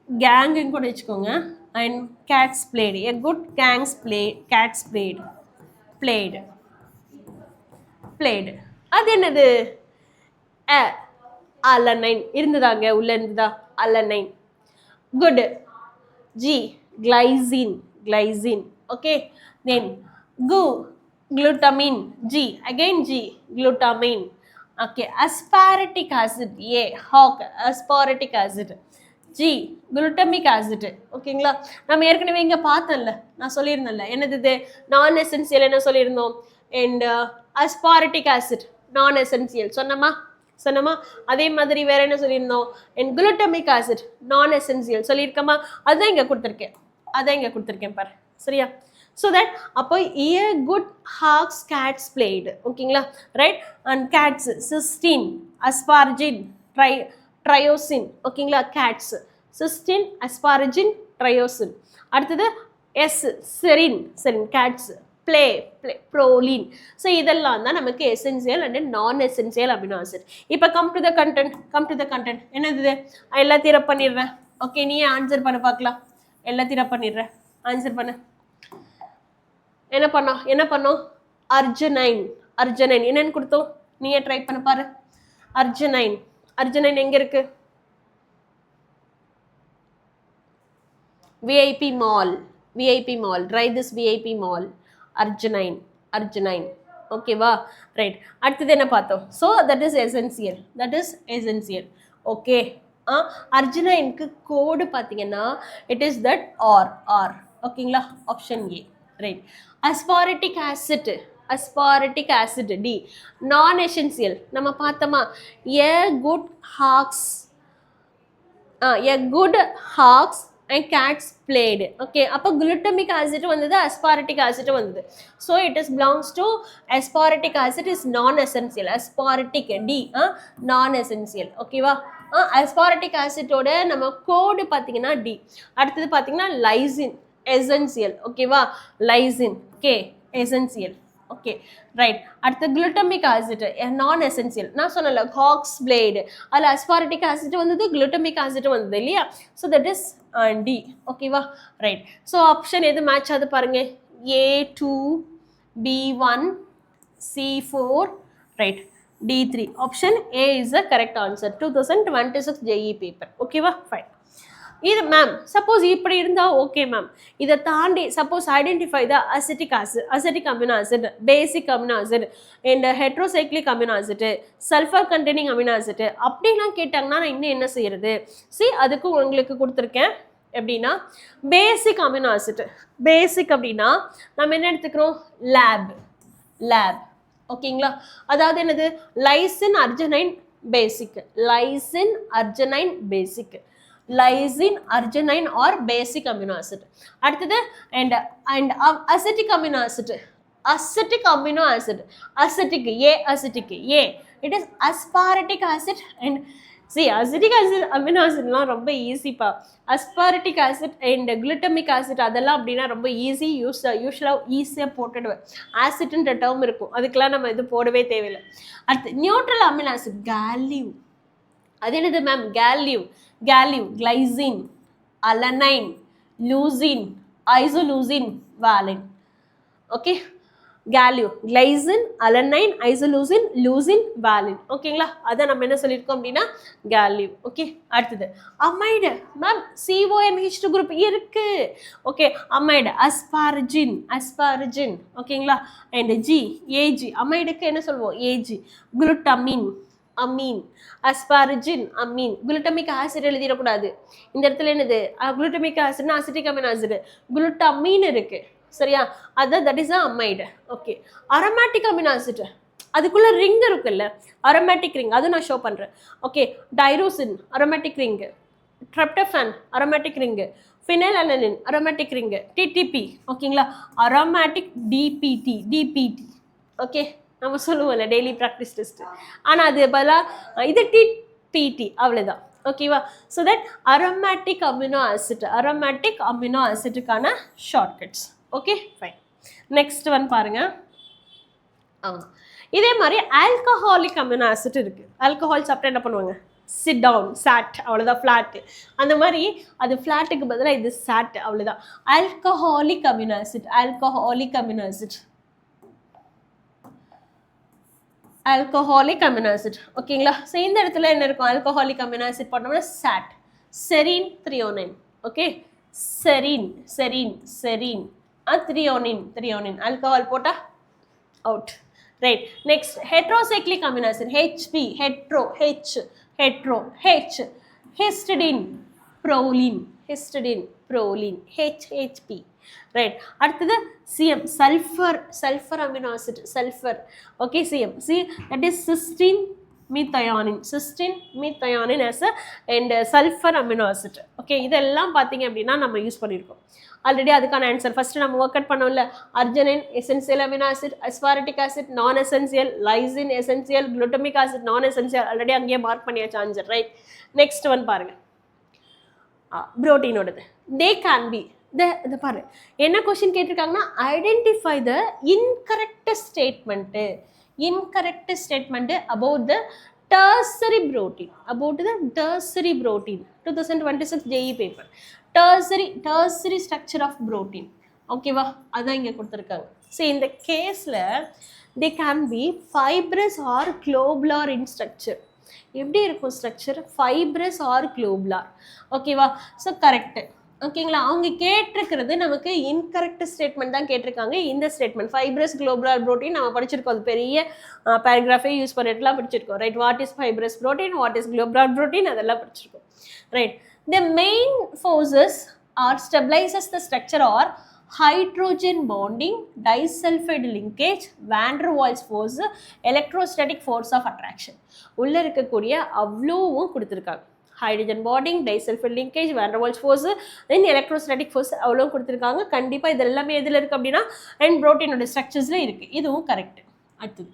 கேங்கு கூட வச்சுக்கோங்க and cats played a good cats played அது என்னது அலனைன் இருந்ததாங்க உள்ள இருந்ததா alanine good G glycine okay then glutamin G again G glutamine okay aspartic acid A hawk aspartic acid G glutamic acid ஓகேங்களா நம்ம ஏற்கனவே இங்க பார்த்தோம்ல நான் சொல்லியிருந்தேன்ல என்னது இது நான் எசென்சியல் என்ன சொல்லியிருந்தோம் and aspartic acid non essential சொன்னமா அதே மாதிரி வேற என்ன சொல்லியிருந்தோம் and glutamic acid non essential சொல்லியிருக்கமா அதான் இங்க கொடுத்துருக்கேன் பாரு சரியா so that அப்போ a good hawks cats played ஓகேங்களா right and cats cysteine asparagine triosin ஓகேங்களா cats cysteine asparagine triosin அடுத்தது s serine cats play proline so இதெல்லாம் தான் நமக்கு எசென்சியல் அண்ட் நான் எசென்சியல் அமினோ ஆசிட் இப்போ கம் டு த கண்டென்ட் என்னது எல்லாத்தையும் ரப் பண்ணிடுறேன் ஓகே நீ ஆன்சர் பண்ண பார்க்கலாம் எல்லாத்தையும் ரப் பண்ணிடுறேன் ஆன்சர் பண்ண என்ன பண்ணோம் அர்ஜினைன் என்னன்னு கொடுத்தோம் நீயே ட்ரை பண்ண பாரு அர்ஜினைன் எங்க இருக்கு VIP mall try this VIP mall arginine ஓகேவா ரைட் அடுத்தது என்ன பார்த்தோம் so that is essential okay அர்ஜினைனுக்கு கோடு பார்த்தீங்கன்னா இட் இஸ் தட் ஆர் ஓகேங்களா option A right aspartic acid D non essential நம்ம பார்த்தோமா a good hawks and cats played okay அப்போ glutamic acid வந்தது aspartic acid வந்தது so it is belongs to aspartic acid is non essential aspartic D non essential ஓகேவா aspartic acid ஓட நம்ம கோடு பார்த்தீங்கன்னா D அடுத்தது பார்த்தீங்கன்னா லைசின் essential ஓகேவா lysine K essential okay right அடுத்து glutamic acid நான் எசென்சியல் நான் சொன்னல ஹாக்ஸ் பிளேடு அதில் aspartic acid வந்தது glutamic acid வந்தது இல்லையா ஸோ தட் இஸ் டி ஓகேவா ரைட் ஸோ ஆப்ஷன் எது மேட்ச் ஆகுது பாருங்க A2 B1 C4 right D3 option A is the correct answer 2026 JE paper ஓகேவா ஃபைன் இது மேம் சப்போஸ் இப்படி இருந்தால் ஓகே மேம் இதை தாண்டி suppose identify the acetic amino acid basic amino acid and heterocyclic amino acid sulphur containing amino acid அப்படிலாம் கேட்டாங்கன்னா நான் இன்னும் என்ன செய்யறது அதுக்கு உங்களுக்கு கொடுத்துருக்கேன் எப்படின்னா பேசிக் அமினோ ஆசிட் பேசிக் அப்படின்னா நம்ம என்ன எடுத்துக்கிறோம் லேப் ஓகேங்களா அதாவது என்னது lysine arginine or basic amino acid அடுத்தது and acidic amino acid Acetic amino acid. Acetic, acetic, it is aspartic acid. And see, acetic acid amino acid எல்லாம் ரொம்ப ஈஸிப்பா. aspartic acid and glutamic acid அதெல்லாம் அப்படின்னா ரொம்ப easy, யூஸ்வலாக ஈஸியாக போட்டுடுவேன். ஆசிட்ன்ற term இருக்கும், அதுக்கெல்லாம் நம்ம இது போடவே தேவையில்லை. அடுத்து நியூட்ரல் அமினோ ஆசிட் கேலிவ். அது என்னது ma'am? GALIV, glycine, alanine, leucine, isoleucine, valine. Okay, GALIV, glycine, alanine, isoleucine, leucine, valine. ஓகேங்களா? அதை நம்ம என்ன சொல்லியிருக்கோம் அப்படின்னா கேலிவ். ஓகே, அடுத்தது அமைடு. மேம் CONH2 குரூப் இருக்கு. ஓகே, அமைடு அஸ்பாரஜின், ஓகேங்களா? அண்ட் ஏஜி, அமைடுக்கு என்ன சொல்லுவோம்? AG. Glutamine, amine, asparagine, amine. Glutamic acid எழுதிடக்கூடாது இந்த இடத்துல. என்னது குளுட்டமிக் ஆசிட்னா அசிட்டிக் அமினோ ஆசிட், குளுட்டமீன் இருக்கு, சரியா? அதான் that is amide. Okay, aromatic amino acid, அதுக்குள்ள ரிங் இருக்குல்ல, அரோமேட்டிக் ரிங், அது நான் ஷோ பண்றேன். Okay, tyrosine aromatic ring, tryptophan aromatic ring, phenylalanine aromatic ring, TTP. ஓகேங்களா? Aromatic DPT. ஓகே, நம்ம சொல்லுவோம்ல டெய்லி ப்ராக்டிஸ் டெஸ்ட், ஆனால் அது பதிலாக இது TPT, அவ்வளோதான். ஓகேவா? ஸோ தட் அரோமேட்டிக் அமினோ ஆசிட்டுக்கான shortcuts. Okay, fine. Next one பாருங்க. இதே மாதிரி ஆல்கஹாலிக் அமினோ ஆசிட் இருக்கு. ஆல்கஹால் சாப்பிட்டா என்ன பண்ணுவாங்க? சிட் டவுன், சாட், அவ்வளோதான், ஃப்ளாட்டு. அந்த மாதிரி அது ஃப்ளாட்டுக்கு பதிலாக இது சாட், அவ்வளோதான். ஆல்கஹாலிக் அமினோ ஆசிட், ஓகேங்களா? ஸோ இந்த இடத்துல என்ன இருக்கும்? ஆல்கஹாலிக் அமினோ ஆசிட் போட்டோம்னா sat, serine, threonine. Okay, serine, threonine. Alcohol போட்டா out. Right. Next heterocyclic amino acid, HP, hetero, histidine, proline, HHP. Right. அடுத்தது CM, sulphur amino acid, sulphur. Okay, CM, that is cysteine methionine as a and sulfur amino acid. Okay, இதெல்லாம் பார்த்தீங்க அப்படின்னா நம்ம use பண்ணியிருக்கோம் already. அதுக்கான answer first நம்ம work out பண்ணோம்ல. Arginine essential amino acid, aspartic acid non essential, lysine essential, glutamic acid non essential. Already அங்கேயே mark பண்ணியாச்சு ஆன்சர். ரைட். நெக்ஸ்ட் ஒன் பாருங்க, புரோட்டீனோடது. தே கேன் பி இதை பாரு, என்ன கொஸ்டின் கேட்டிருக்காங்கன்னா identify the incorrect statement about the tertiary protein, 2026 JE paper. tertiary structure of protein. ஓகேவா? அதான் இங்கே கொடுத்துருக்காங்க. ஸோ இந்த கேஸில் they can be fibrous or globular in structure. எப்படி இருக்கும் ஸ்ட்ரக்சர்? Fibrous or globular. ஓகேவா? So correct. ஓகேங்களா? அவங்க கேட்டிருக்கிறது நமக்கு இன்கரெக்ட் ஸ்டேட்மெண்ட் தான் கேட்டிருக்காங்க. இந்த ஸ்டேட்மெண்ட் ஃபைப்ரஸ் குளோபுலார் ப்ரோட்டீன் நம்ம படிச்சிருக்கோம், அது பெரிய பேராகிராஃபே யூஸ் பண்ணிட்டுலாம் படிச்சிருக்கோம். Right. What is fibrous protein, what is globular protein, அதெல்லாம் படிச்சிருக்கோம். Right. The main forces are stabilises the structure are hydrogen bonding, disulfide linkage, van der Waals force, electrostatic force of attraction. உள்ள இருக்கக்கூடிய அவ்வளோவும் கொடுத்துருக்காங்க. Hydrogen bonding, disulphide linkage, van der Waals force, தென் electrostatic force அவ்வளோ கொடுத்துருக்காங்க. கண்டிப்பாக இது எல்லாமே எதில் இருக்குது அப்படின்னா அண்ட் ப்ரோட்டீனோட ஸ்ட்ரக்சர்ஸில் இருக்குது. இதுவும் கரெக்ட். அடுத்தது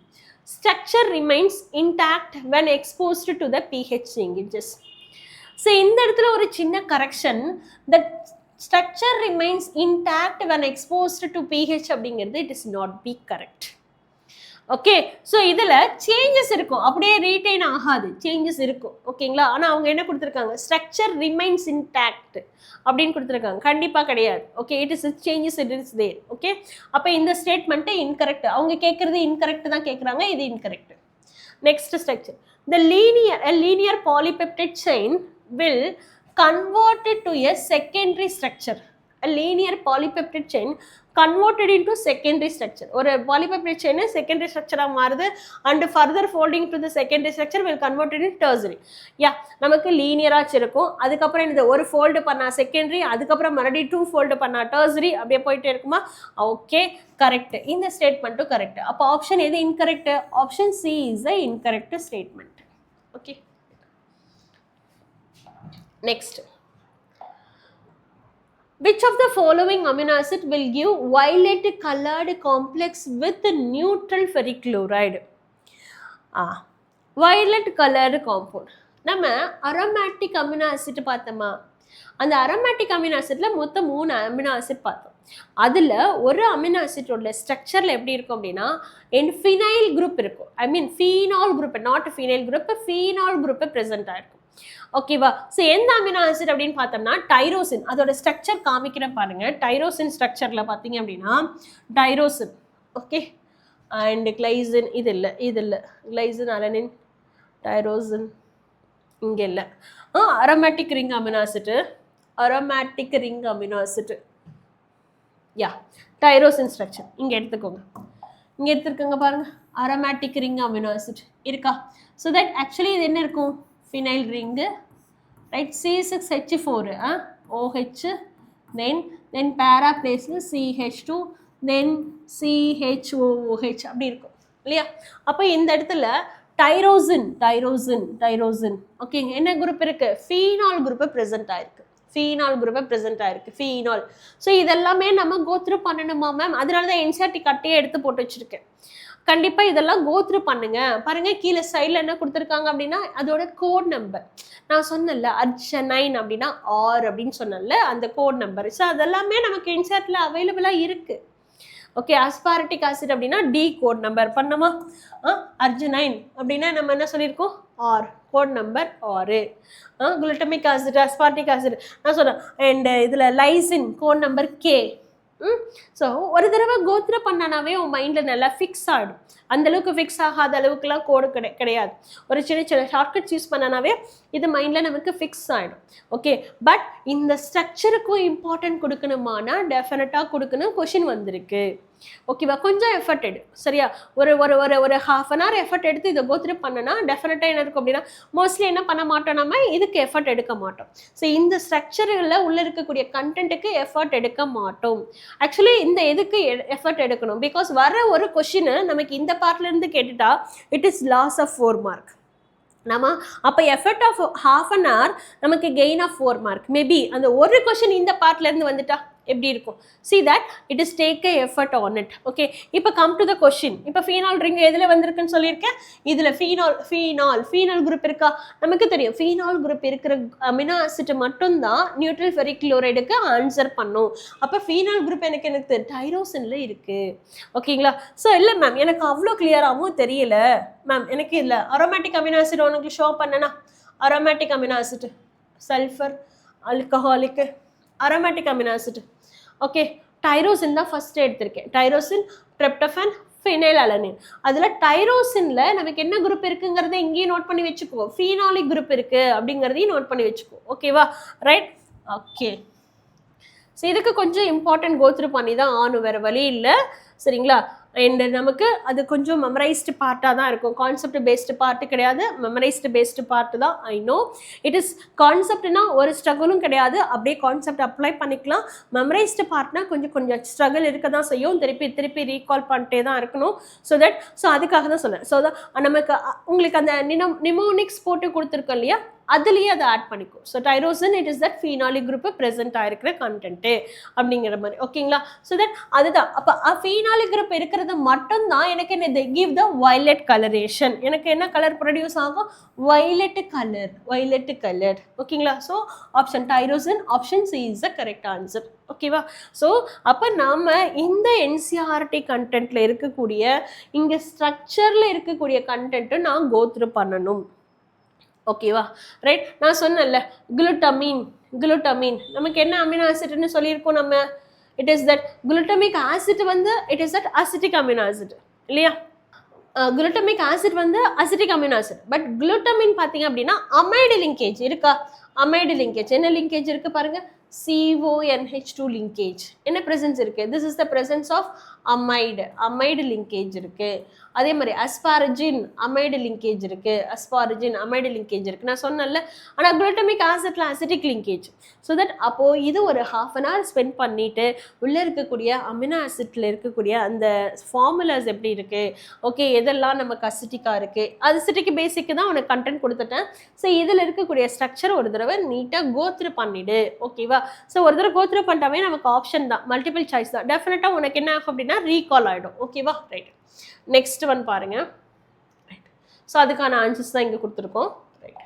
structure remains intact when exposed to the pH changes. So இந்த இடத்துல ஒரு சின்ன correction, that structure remains intact when exposed to pH அப்படிங்கிறது it is not be correct. Okay, so இதில் சேஞ்சஸ் இருக்கும், அப்படியே ரீட்டைன் ஆகாது, சேஞ்சஸ் இருக்கும். ஓகேங்களா? ஆனால் அவங்க என்ன கொடுத்துருக்காங்க? ஸ்ட்ரக்சர் ரிமைன்ஸ் இன்டாக்ட் அப்படின்னு கொடுத்துருக்காங்க. கண்டிப்பாக கிடையாது. Okay, it is changes, it is there. Okay, அப்போ இந்த ஸ்டேட்மெண்ட்டு இன்கரெக்ட். அவங்க கேட்குறது இன்கரெக்ட் தான் கேட்குறாங்க, இது incorrect. Next structure, the linear polypeptide chain will converted to a secondary structure. A linear polypeptide chain converted into secondary structure. ஒரு polypeptide chain secondary structure மாறுது and further folding to the secondary structure will convert it into tertiary. யா, நமக்கு லீனியராக இருக்கும், அதுக்கப்புறம் இந்த ஒரு fold பண்ணா secondary, அதுக்கப்புறம் மறுபடியும் 2 ஃபோல்டு பண்ணா டர்சரி, அப்படியே போயிட்டே இருக்குமா? Okay, correct. இந்த ஸ்டேட்மெண்ட்டும் கரெக்ட். அப்போ ஆப்ஷன் எது incorrect? Option C is the incorrect statement. Okay, next which of the following amino acid will give violet colored complex with neutral ferric chloride? violet colored compound. நம்ம aromatic amino acid பார்த்தோமா, அந்த aromatic amino acidல மொத்தம் 3 amino acid பார்த்தோம். அதில் ஒரு amino ஆசிட்டோட ஸ்ட்ரக்சரில் எப்படி இருக்கும் அப்படின்னா ஃபினைல் குரூப் இருக்கும். I mean phenol group, not phenyl group, phenol group present ஆயிருக்கும். ஓகேவா? ஸோ எந்த அமினோ ஆசிட் அப்படின்னு பார்த்தோம்னா டைரோசின். அதோட ஸ்ட்ரக்சர் காமிக்கிறேன் பாருங்க. டைரோசின் ஸ்ட்ரக்சரில் பார்த்தீங்க அப்படின்னா டைரோசின், ஓகே, அண்ட் கிளைசின், இது இல்லை கிளைசின், அலனின், டைரோசின் இங்கே இல்லை. Aromatic ring amino acid, aromatic ring amino acid, tyrosine structure இங்கே எடுத்துக்கோங்க. இங்கே எடுத்துருக்கோங்க பாருங்க, அரோமேட்டிக் ரிங் அமினோ ஆசிட் இருக்கா? ஸோ தட் ஆக்சுவலி இது என்ன இருக்கும்? Phenyl ring, right, C6H4, OH, then para பிளேஸில் CH2, தென் CHOOH அப்படி இருக்கும் இல்லையா? அப்போ இந்த இடத்துல டைரோசின் ஓகேங்க, என்ன குரூப் இருக்கு? ஃபீனால் குரூப் ப்ரெசென்ட் ஆயிருக்கு. ஃபீனால். ஸோ இதெல்லாமே நம்ம கோத்ரூ பண்ணணுமா மேம்? அதனால தான் என்சிஆர்டி கட்டையே எடுத்து போட்டு வச்சிருக்கேன். கண்டிப்பாக இதெல்லாம் கோத்ரூ பண்ணுங்க. பாருங்க கீழே சைடில் என்ன கொடுத்துருக்காங்க அப்படின்னா அதோட கோட் நம்பர். நான் சொன்னேன்ல அர்ஜனைன் அப்படின்னா ஆர் அப்படின்னு சொன்னேன்ல, அந்த கோட் நம்பர். ஸோ அதெல்லாமே நமக்கு என்சிஆர்டியில் அவைலபிளாக இருக்கு. ஓகே, அஸ்பார்டிக் ஆசிட் அப்படின்னா டி கோட் நம்பர் பண்ணமா. அர்ஜனைன் அப்படின்னா நம்ம என்ன சொல்லியிருக்கோம்? R, code number 6. Glutamic acid, aspartic acid நான் சொல்கிறேன். அண்ட் இதில் lysine code number K. So ஒரு தடவை கோத்ரூ பண்ணனாவே உன் மைண்டில் நல்லா ஃபிக்ஸ் ஆகிடும். அந்தளவுக்கு ஃபிக்ஸ் ஆகாத அளவுக்குலாம் கோடு கிடையாது. ஒரு சின்ன ஷார்ட்கட்ஸ் யூஸ் பண்ணனாவே இது மைண்டில் நமக்கு ஃபிக்ஸ் ஆகிடும். ஓகே, பட் இந்த ஸ்ட்ரக்சருக்கும் இம்பார்ட்டன்ட் கொடுக்கணுமானா டெஃபினட்டாக கொடுக்கணும். கொஷின் வந்திருக்கு. ஓகேவா? கொஞ்சம் எஃபர்ட் எடு, சரியா? ஒரு ஒரு ஒரு ஒரு ஹாஃப் அன் ஹவர் எஃபர்ட் எடுத்து இதை கோத்ரூ பண்ணனா டெஃபினட்டாக என்ன இருக்கும் அப்படின்னா மோஸ்ட்லி என்ன பண்ண மாட்டோம், நம்ம இதுக்கு எஃபர்ட் எடுக்க மாட்டோம். ஸோ இந்த ஸ்ட்ரக்சரில் உள்ள இருக்கக்கூடிய கண்டென்ட்டுக்கு எஃபர்ட் எடுக்க மாட்டோம். ஆக்சுவலி இந்த எதுக்கு எஃபர்ட் எடுக்கணும்? பிகாஸ் வர ஒரு கொஷின் நமக்கு இந்த பார்ட்லேருந்து கேட்டுட்டா it is loss of 4 mark. நம்ம அப்போ effort of half an hour நமக்கு கெயின் ஆஃப் 4 மார்க். மேபி அந்த ஒரு கொஷின் இந்த பார்ட்லேருந்து வந்துட்டா எப்படி இருக்கும்? see that it is take a effort on it. okay, இப்போ come to the question. இப்போ ஃபீனால் ரிங் எதில் வந்திருக்குன்னு சொல்லியிருக்கேன். இதில் ஃபீனால் குரூப் இருக்கா? நமக்கு தெரியும் ஃபீனால் குரூப் இருக்கிற அமினோ ஆசிட் மட்டும்தான் நியூட்ரல் ஃபெரிக் குளோரைடுக்கு ஆன்சர் பண்ணும். அப்போ ஃபீனால் குரூப் எனக்கு டைரோசின்ல இருக்கு. ஓகேங்களா? ஸோ இல்லை மேம் எனக்கு அவ்வளோ கிளியராகவும் தெரியல மேம். எனக்கு இல்லை அரோமேட்டிக் அமினோ ஆசிட் உனக்கு ஷோ பண்ணனா, aromatic amino acid sulphur, alcoholic, aromatic amino acid. Okay, tyrosine தான் ஃபர்ஸ்ட் எடுத்திருக்கேன். டைரோசின், ட்ரிப்டோஃபன், ஃபினைல் அலனின். அதில் டைரோசின்ல நமக்கு என்ன குரூப் இருக்குங்கிறத இங்கேயும் நோட் பண்ணி வச்சுக்குவோம். ஃபீனாலிக் குரூப் இருக்கு அப்படிங்கிறதையும் நோட் பண்ணி வச்சுக்குவோம். ஓகேவா? Right, okay. ஸோ இதுக்கு கொஞ்சம் இம்பார்ட்டன்ட் கோத்ரூ பண்ணி தான் ஆனும், வேறு வழி இல்லை, சரிங்களா? அண்ட் நமக்கு அது கொஞ்சம் மெமரைஸ்டு பார்ட்டாக தான் இருக்கும். கான்செப்ட் பேஸ்டு பார்ட்டு கிடையாது, மெமரைஸ்டு பேஸ்டு பார்ட்டு தான். ஐ நோ இட் இஸ் கான்செப்ட்னா ஒரு ஸ்ட்ரகிளும் கிடையாது, அப்படியே கான்செப்ட் அப்ளை பண்ணிக்கலாம். மெமரைஸ்டு பார்ட்னா கொஞ்சம் ஸ்ட்ரகிள் இருக்க தான் செய்யும், திருப்பி ரீகால் பண்ணிட்டே தான் இருக்கணும். ஸோ அதுக்காக தான் சொல்கிறேன். ஸோ நமக்கு உங்களுக்கு அந்த நிமோனிக்ஸ் போட்டு கொடுத்துருக்கோம் இல்லையா, அதுலேயே அதை ஆட் பண்ணிக்கும். So tyrosine it is that phenolic group present ஆகிருக்கிற கண்டென்ட்டு அப்படிங்கிற மாதிரி. ஓகேங்களா? ஸோ தட் அதுதான். அப்போ ஃபீனாலிக் குரூப் இருக்கிறது மட்டும்தான் எனக்கு என்ன கிவ் த வயலட் கலரேஷன். எனக்கு என்ன கலர் ப்ரொடியூஸ் ஆகும்? Violet colour. ஓகேங்களா? So option tyrosine, option C is the correct answer. ஓகேவா? ஸோ அப்போ நாம் இந்த என்சிஆர்டி கண்டென்ட்டில் இருக்கக்கூடிய இங்கே ஸ்ட்ரக்சரில் இருக்கக்கூடிய கண்டென்ட்டை நான் கோத்ரூ பண்ணணும். ஓகேவா? ரைட், நான் சொன்னேன்ல குளுட்டமின் நமக்கு என்ன அமினோ ஆசிட்னு சொல்லியிருக்கோம் நம்ம. It is that glutamic acid வந்து it is that acetic amino acid இல்லையா? குளுட்டமிக் ஆசிட் வந்து acetic amino acid. But glutamine பார்த்தீங்க அப்படின்னா அமைடு லிங்கேஜ் இருக்கா? அமைடு லிங்கேஜ் என்ன லிங்கேஜ் இருக்கு பாருங்க, CONH2 linkage என்ன presence இருக்கு? This is the presence of amide linkage இருக்கு. அதே மாதிரி அஸ்பாரஜின் அமைடு லிங்கேஜ் இருக்கு, அஸ்பாரஜின் அமைடு லிங்கேஜ் இருக்கு நான் சொன்னேன்ல. ஆனால் குளுட்டமிக் ஆசிட்ல அசிட்டிக் லிங்கேஜ். ஸோ தட் அப்போ இது ஒரு ½ an hour ஸ்பெண்ட் பண்ணிட்டு உள்ள இருக்கக்கூடிய அமினோ ஆசிட்ல இருக்கக்கூடிய அந்த ஃபார்முலாஸ் எப்படி இருக்கு, ஓகே எதெல்லாம் நமக்கு அசிட்டிக்கா இருக்கு, அசிட்டிக் பேசிக்கு தான் உனக்கு கண்டென்ட் கொடுத்துட்டேன். ஸோ இதில் இருக்கக்கூடிய ஸ்ட்ரக்சர் ஒரு தடவை நீட்டாக கோத்ரூ பண்ணிடு. ஓகேவா? ஸோ ஒரு தடவை கோத்ரூ பண்ணிட்டாவே நமக்கு ஆப்ஷன் தான், மல்டிபிள் சாய்ஸ் தான். டெஃபினட்டாக உனக்கு என்ன ஆகும் அப்படின்னா ரீகால் ஆகிடும். ஓகேவா? ரைட். நெக்ஸ்ட் ஒன் பாருங்க. ரைட். ஸோ அதுக்கான ஆன்சர்ஸ் தான் இங்கே கொடுத்துருக்கோம். ரைட்.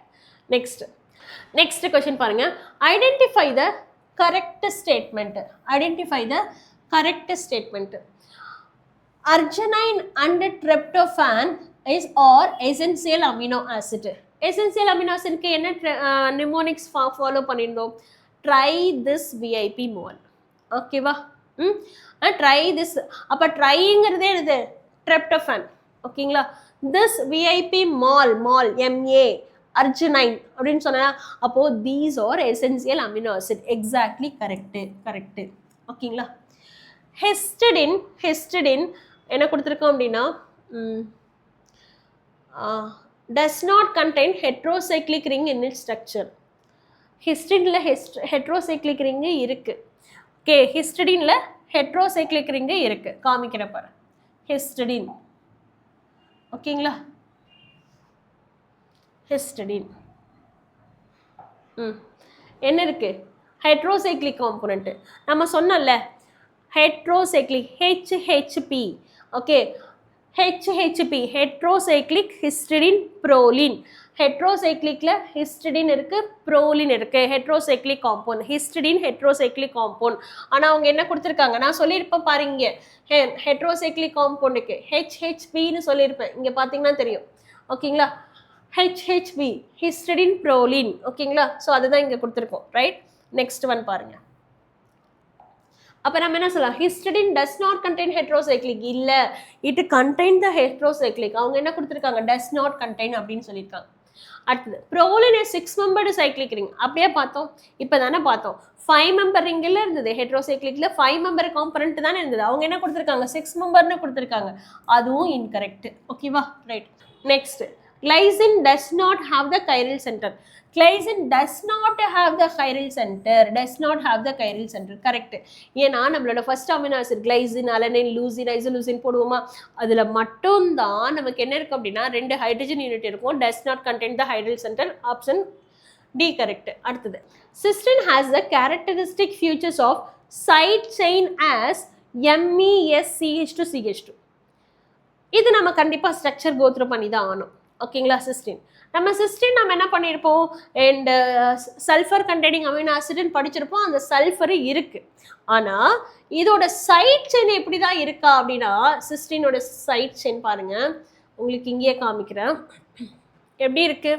நெக்ஸ்ட் கொஸ்டின் பாருங்க. Identify the correct statement. Identify the correct statement. Arginine and tryptophan is are essential amino acid. Essential amino ஆசிட்க்கு என்ன நிமோனிக்ஸ் ஃபாலோ பண்ணியிருந்தோம்? Try this VIP mall. ஓகேவா? Try this. அப்போ ட்ரைங்கிறதே என்னது? ட்ரிப்டோஃபான். ஓகேங்களா? This VIP mall, mall MA arginine அப்படின்னு சொன்னா அப்போ these are essential amino acid. Exactly correct. ஓகேங்களா? ஹிஸ்டிடின் என்ன கொடுத்துருக்கோம் அப்படின்னா does not contain heterocyclic ring in its structure. ஹிஸ்டிடின்ல ஹெட்ரோசைக்ளிக் ரிங்கு இருக்கு. ஓகே, ஹிஸ்டிடின்ல ஹெட்ரோசைக்ளிக் ரிங்கு இருக்கு. காமிக்கிற பாரு ஹிஸ்டிடின். ஓகேங்களா? ஹிஸ்டிடின் என்ன இருக்கு? Heterocyclic component. நம்ம சொன்னோம்ல heterocyclic HHP. Okay, HHP heterocyclic histidine proline. ஹெட்ரோசைக்ளிக்ல ஹிஸ்டிடின் இருக்கு, புரோலின் இருக்கு. Heterocyclic compound, histidine heterocyclic compound. ஆனால் அவங்க என்ன கொடுத்துருக்காங்க நான் சொல்லியிருப்பேன் பாருங்க. ஹெட்ரோசைக்ளிக் காம்பவுண்டுக்கு HHPன்னு சொல்லியிருப்பேன். இங்கே பார்த்தீங்கன்னா தெரியும். ஓகேங்களா? HHP histidine proline. ஓகேங்களா? ஸோ அதுதான் இங்கே கொடுத்துருக்கோம். ரைட். நெக்ஸ்ட் ஒன் பாருங்க. அப்போ நம்ம என்ன சொல்லலாம்? Histidine does not contain heterocyclic. இல்லை, இட் கண்டெயின் த ஹெட்ரோசைக்ளிக். அவங்க என்ன கொடுத்துருக்காங்க? டஸ் நாட் கண்டெயின் அப்படின்னு சொல்லியிருக்காங்க. அடுத்தது புரோலின் 6 மெம்பர்டு சைக்ளிக் ரிங். அப்படியே பார்த்தோம், இப்போ தானே பார்த்தோம். 5 மெம்பர் ரிங்கில் இருந்தது ஹெட்ரோசைக்ளிக்ல, 5 மெம்பர் காம்பனன்ட் தானே இருந்தது. அவங்க என்ன கொடுத்துருக்காங்க? 6 மெம்பர்னு கொடுத்துருக்காங்க. அதுவும் இன்கரெக்ட். ஓகேவா? Right. Next, glycine does not have the chiral centre. Glycine does not have the chiral centre. Does not have the chiral centre. Correct. ஏன்னா நம்மளோட first amino acid glycine, alanine, leucine, isoleucine போடுவோமா? அதில் மட்டும்தான் நமக்கு என்ன இருக்கும் அப்படின்னா 2 ஹைட்ரஜன் யூனிட் இருக்கும். Does not contain the chiral centre. Option D correct. அடுத்தது, cystine has the characteristic features of side chain as MESCH2CH2. இது நம்ம கண்டிப்பாக ஸ்ட்ரக்சர் கோத்ரூ பண்ணி தான் ஆகணும். ஓகேங்களா? சிஸ்டின் நம்ம என்ன பண்ணியிருப்போம்? அண்ட் சல்ஃபர் கண்டெய்னிங் அமினோ ஆசிட்னு படிச்சிருப்போம். அந்த சல்ஃபர் இருக்கு. ஆனால் இதோட சைட் செயின் எப்படி தான் இருக்கா அப்படின்னா, சிஸ்டினோட சைட் செயின் பாருங்க, உங்களுக்கு இங்கேயே காமிக்கிறேன். எப்படி இருக்கு?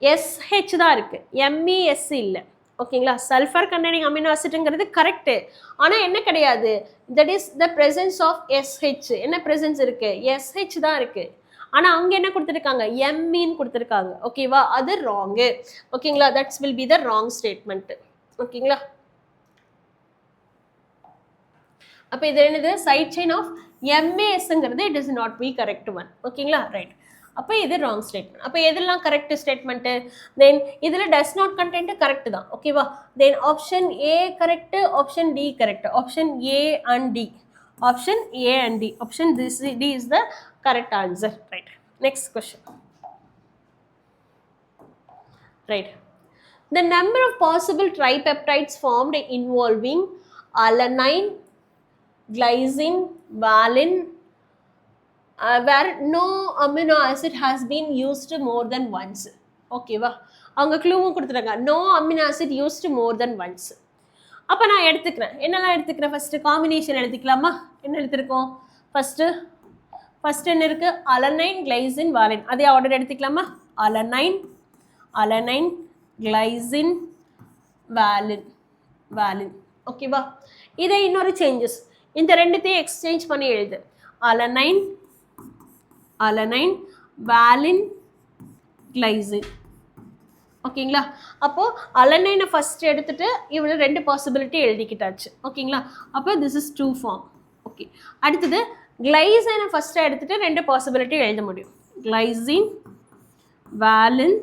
SH தான் இருக்கு, MES இல்லை. ஓகேங்களா? சல்ஃபர் கண்டெய்னிங் அமினோ ஆசிட்ங்கிறது கரெக்டு. ஆனால் என்ன கிடையாது? That is the presence of SH. என்ன பிரசன்ஸ் இருக்கு? SH தான் இருக்கு. ஆனால் அவங்க என்ன கொடுத்துருக்காங்க? எம்மின்னு கொடுத்துருக்காங்க. ஓகேவா? அது ராங்கு. ஓகேங்களா? That's will be the wrong statement. ஓகேங்களா? அப்போ இது என்னது? சைட் செயின் ஆஃப் MASங்கிறது it is not be correct one. ஓகேங்களா? ரைட். அப்போ இது ராங் ஸ்டேட்மெண்ட். அப்போ எதெல்லாம் கரெக்ட் ஸ்டேட்மெண்ட்டு? தென் இதில் டஸ் நாட் கண்டென்ட் கரெக்ட் தான். ஓகேவா? Then option A correct, option D correct, option A and D. Option A and D. Option D is the correct answer. Right. Next question. Right. The number of possible tripeptides formed involving alanine, glycine, valine, where no amino acid has been used more than once. Okay va? அவங்க க்ளூவும் கொடுத்துருங்க. No amino acid used more than once. அப்போ நான் எடுத்துக்கிறேன். என்னெல்லாம் எடுத்துக்கிறேன்? First combination எடுத்துக்கலாமா? என்ன எடுத்துருக்கோம்? ஃபஸ்ட்டு என்ன இருக்குது? அலனைன், கிளைசின், வாலின். அதே ஆர்டர் எடுத்துக்கலாமா? அலனைன், கிளைசின், வாலின். ஓகேவா? இதை இன்னொரு சேஞ்சஸ், இந்த ரெண்டுத்தையும் எக்ஸ்சேஞ்ச் பண்ணி எழுது. அலனைன், வாலின், கிளைசின். ஓகேங்களா? அப்போது அலனைனை ஃபஸ்ட் எடுத்துகிட்டு இவ்வளோ 2 பாசிபிலிட்டி எழுதிக்கிட்டாச்சு. ஓகேங்களா? அப்போ திஸ் இஸ் 2 ஃபார்ம். ஓகே. அடுத்தது கிளைசினை ஃபஸ்ட்டு எடுத்துகிட்டு 2 பாசிபிலிட்டி எழுத முடியும். கிளைசின், வாலின்,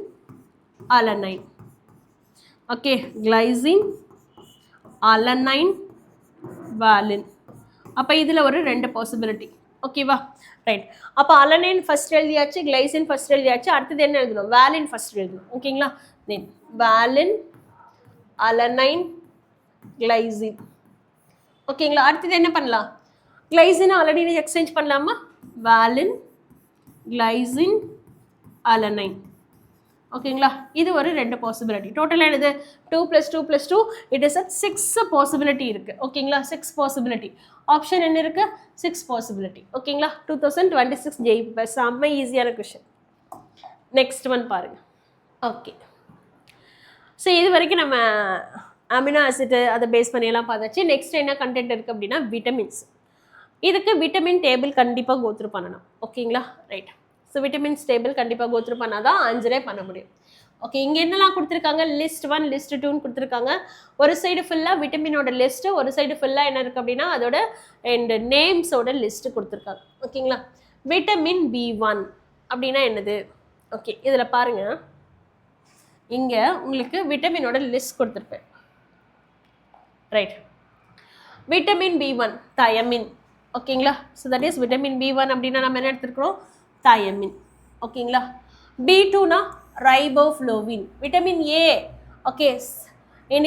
அலனைன். ஓகே, கிளைசின், அலனைன், வாலின். அப்போ இதில் ஒரு 2 பாசிபிலிட்டி. ஓகேவா, ரைட். அப்போ அலனைன் ஃபஸ்ட் எழுதியாச்சு, கிளைசின் ஃபஸ்ட் எழுதியாச்சு. அடுத்தது என்ன எழுதணும்? வாலின் ஃபஸ்ட் எழுதணும். ஓகேங்களா, தென் வாலின், அலனைன், கிளைசின். ஓகேங்களா, அடுத்தது என்ன பண்ணலாம்? கிளைசின் அலனைன் எக்ஸ்சேஞ்ச் பண்ணலாமா? வாலின், கிளைசின், அலனைன். ஓகேங்களா, இது ஒரு 2 பாசிபிலிட்டி. டோட்டலாக என்னது? 2 + 2 + 2 இட் இஸ் 6 பாசிபிலிட்டி இருக்குது. ஓகேங்களா, 6 பாசிபிலிட்டி. ஆப்ஷன் என்ன இருக்குது? 6 பாசிபிலிட்டி. ஓகேங்களா, 2026 ஜெயிப்பு செம்ம ஈஸியான கொஷின். நெக்ஸ்ட் ஒன் பாருங்கள். ஓகே, ஸோ இது வரைக்கும் நம்ம அமினோ ஆசிட் அதை பேஸ் பண்ணியெல்லாம் பார்த்தாச்சு. நெக்ஸ்ட் என்ன கண்டென்ட் இருக்குது அப்படின்னா விட்டமின்ஸ். இதுக்கு விட்டமின் டேபிள் கண்டிப்பாக கோத்ரூ பண்ணணும். ஓகேங்களா, ரைட். ஸோ விட்டமின்ஸ் டேபிள் கண்டிப்பாக கோத்ரூ பண்ணால் தான் ஆன்சரே பண்ண முடியும். ஓகே, இங்கே என்னெல்லாம் கொடுத்துருக்காங்க? லிஸ்ட் 1 லிஸ்ட் 2ன்னு கொடுத்துருக்காங்க. ஒரு சைடு ஃபுல்லாக விட்டமினோட லிஸ்ட்டு, ஒரு சைடு ஃபுல்லாக என்ன இருக்குது அப்படின்னா அதோட அண்ட் நேம்ஸோட லிஸ்ட்டு கொடுத்துருக்காங்க. ஓகேங்களா, விட்டமின் B1 அப்படின்னா என்னது? ஓகே, இதில் பாருங்கள், இங்கே உங்களுக்கு விட்டமினோட லிஸ்ட் கொடுத்துருப்பேன். Right, vitamin B1 thiamine. ஓகேங்களா, so that is vitamin B1 அப்படின்னா நம்ம என்ன எடுத்துருக்கிறோம்? தயமின். ஓகேங்களா, B2னா ரைபோஃப்ளோவின். Vitamin A. ஓகே,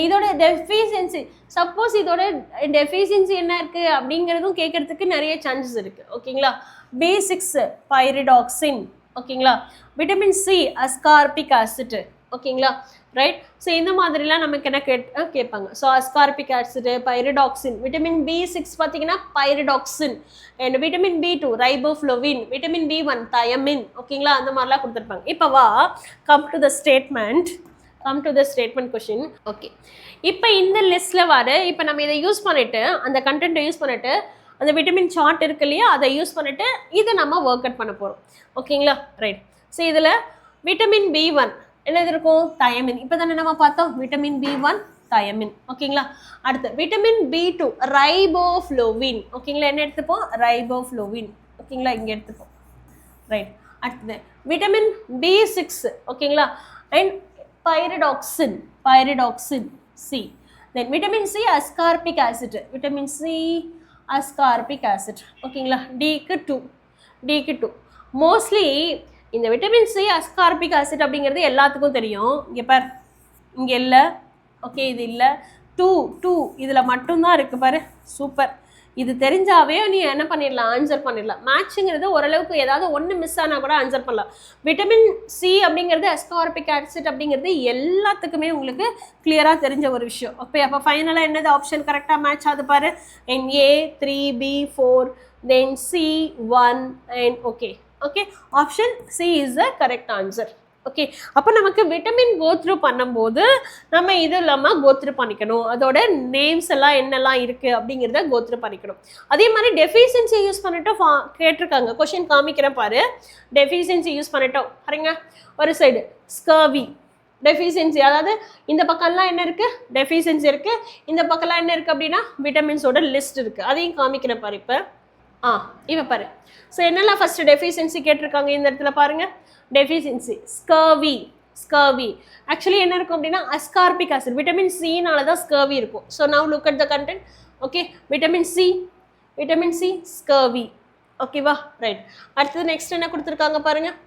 இதோட டெஃபிஷியன்சி, சப்போஸ் இதோட டெஃபிஷியன்சி என்ன இருக்குது அப்படிங்கிறதும் கேட்கறதுக்கு நிறைய சான்சஸ் இருக்குது. ஓகேங்களா, B6 பைரிடாக்சின். ஓகேங்களா, விட்டமின் C அஸ்கார்பிக் ஆசிட். ஓகேங்களா, ரைட். ஸோ இந்த மாதிரிலாம் நமக்கு என்ன கேட்பாங்க. So ascorbic acid, pyridoxine. Vitamin B6 பார்த்தீங்கன்னா pyridoxine. And vitamin B2 riboflavin. Vitamin B1 thiamine. ஓகேங்களா, அந்த மாதிரிலாம் கொடுத்துருப்பாங்க. இப்போ வா, come to the statement question. Okay, இப்போ இந்த லிஸ்ட்டில் வர, இப்போ நம்ம இதை யூஸ் பண்ணிவிட்டு, அந்த கண்டென்ட்டை யூஸ் பண்ணிவிட்டு, அந்த விட்டமின் சார்ட் இருக்கு இல்லையா, அதை யூஸ் பண்ணிவிட்டு இதை நம்ம ஒர்க் அவுட் பண்ண போகிறோம். ஓகேங்களா, ரைட். ஸோ இதில் விட்டமின் B1 என்னது இருக்கும்? தயமின். இப்போ தானே நம்ம பார்த்தோம் விட்டமின் B1 தயமின். ஓகேங்களா, அடுத்து விட்டமின் B2 ரைபோஃப்ளோவின். ஓகேங்களா, என்ன எடுத்துப்போம்? ரைபோஃப்ளோவின். ஓகேங்களா, இங்கே எடுத்துப்போம். ரைட், அடுத்தது விட்டமின் B6. ஓகேங்களா, and pyridoxine C. Then vitamin C ascorbic acid. Vitamin C ascorbic acid. ஓகேங்களா, டிக்கு 2. மோஸ்ட்லி இந்த விட்டமின் C அஸ்கார்பிக் ஆசிட் அப்படிங்கிறது எல்லாத்துக்கும் தெரியும். இங்கே பார், இங்கே இல்லை. ஓகே, இது இல்லை. 2 இதில் மட்டும்தான் இருக்குது பாரு. சூப்பர். இது தெரிஞ்சாவே நீ என்ன பண்ணிடலாம்? ஆன்சர் பண்ணிடலாம். மேட்சுங்கிறது ஓரளவுக்கு ஏதாவது ஒன்று மிஸ் ஆனால் கூட ஆன்சர் பண்ணலாம். விட்டமின் C அப்படிங்கிறது அஸ்கார்பிக் ஆசிட் அப்படிங்கிறது எல்லாத்துக்குமே உங்களுக்கு கிளியராக தெரிஞ்ச ஒரு விஷயம். ஓகே, அப்போ ஃபைனலாக என்னது ஆப்ஷன் கரெக்டாக மேட்ச் ஆகுது பாரு. And A 3 B 4 then C 1 and okay. Okay, option C is the correct answer. Okay, அப்போ நமக்கு விட்டமின் கோத்ரூ பண்ணும்போது நம்ம இது இல்லாமல் கோத்ரூ பண்ணிக்கணும். அதோட நேம்ஸ் எல்லாம் என்னெல்லாம் இருக்குது அப்படிங்கிறத கோத்ரூ பண்ணிக்கணும். அதே மாதிரி டெஃபிஷியன்சி யூஸ் பண்ணிட்டு கேட்டிருக்காங்க. கொஷின் காமிக்கிறேன் பாரு. டெஃபிஷியன்சி யூஸ் பண்ணிட்டோம் பாருங்க. ஒரு சைடு ஸ்கர்வி டெஃபிஷியன்சி, அதாவது இந்த பக்கம்லாம் என்ன இருக்குது? டெஃபிஷியன்சி இருக்குது. இந்த பக்கம்லாம் என்ன இருக்குது அப்படின்னா விட்டமின்ஸோட லிஸ்ட் இருக்குது. அதையும் காமிக்கிறேன் பாரு. இப்போ இவ பாரு. ஸோ என்னெல்லாம் ஃபஸ்ட்டு டெஃபிஷியன்சி கேட்டிருக்காங்க இந்த இடத்துல பாருங்கள். டெஃபிஷியன்சி ஸ்கர்வி ஆக்சுவலி என்ன இருக்கும் அப்படின்னா அஸ்கார்பிக் ஆசிட். விட்டமின் சினால தான் ஸ்கர்வி இருக்கும். So now look at the content. Okay, vitamin C scurvy. ஓகேவா, ரைட். அடுத்தது நெக்ஸ்ட் என்ன கொடுத்துருக்காங்க பாருங்கள்.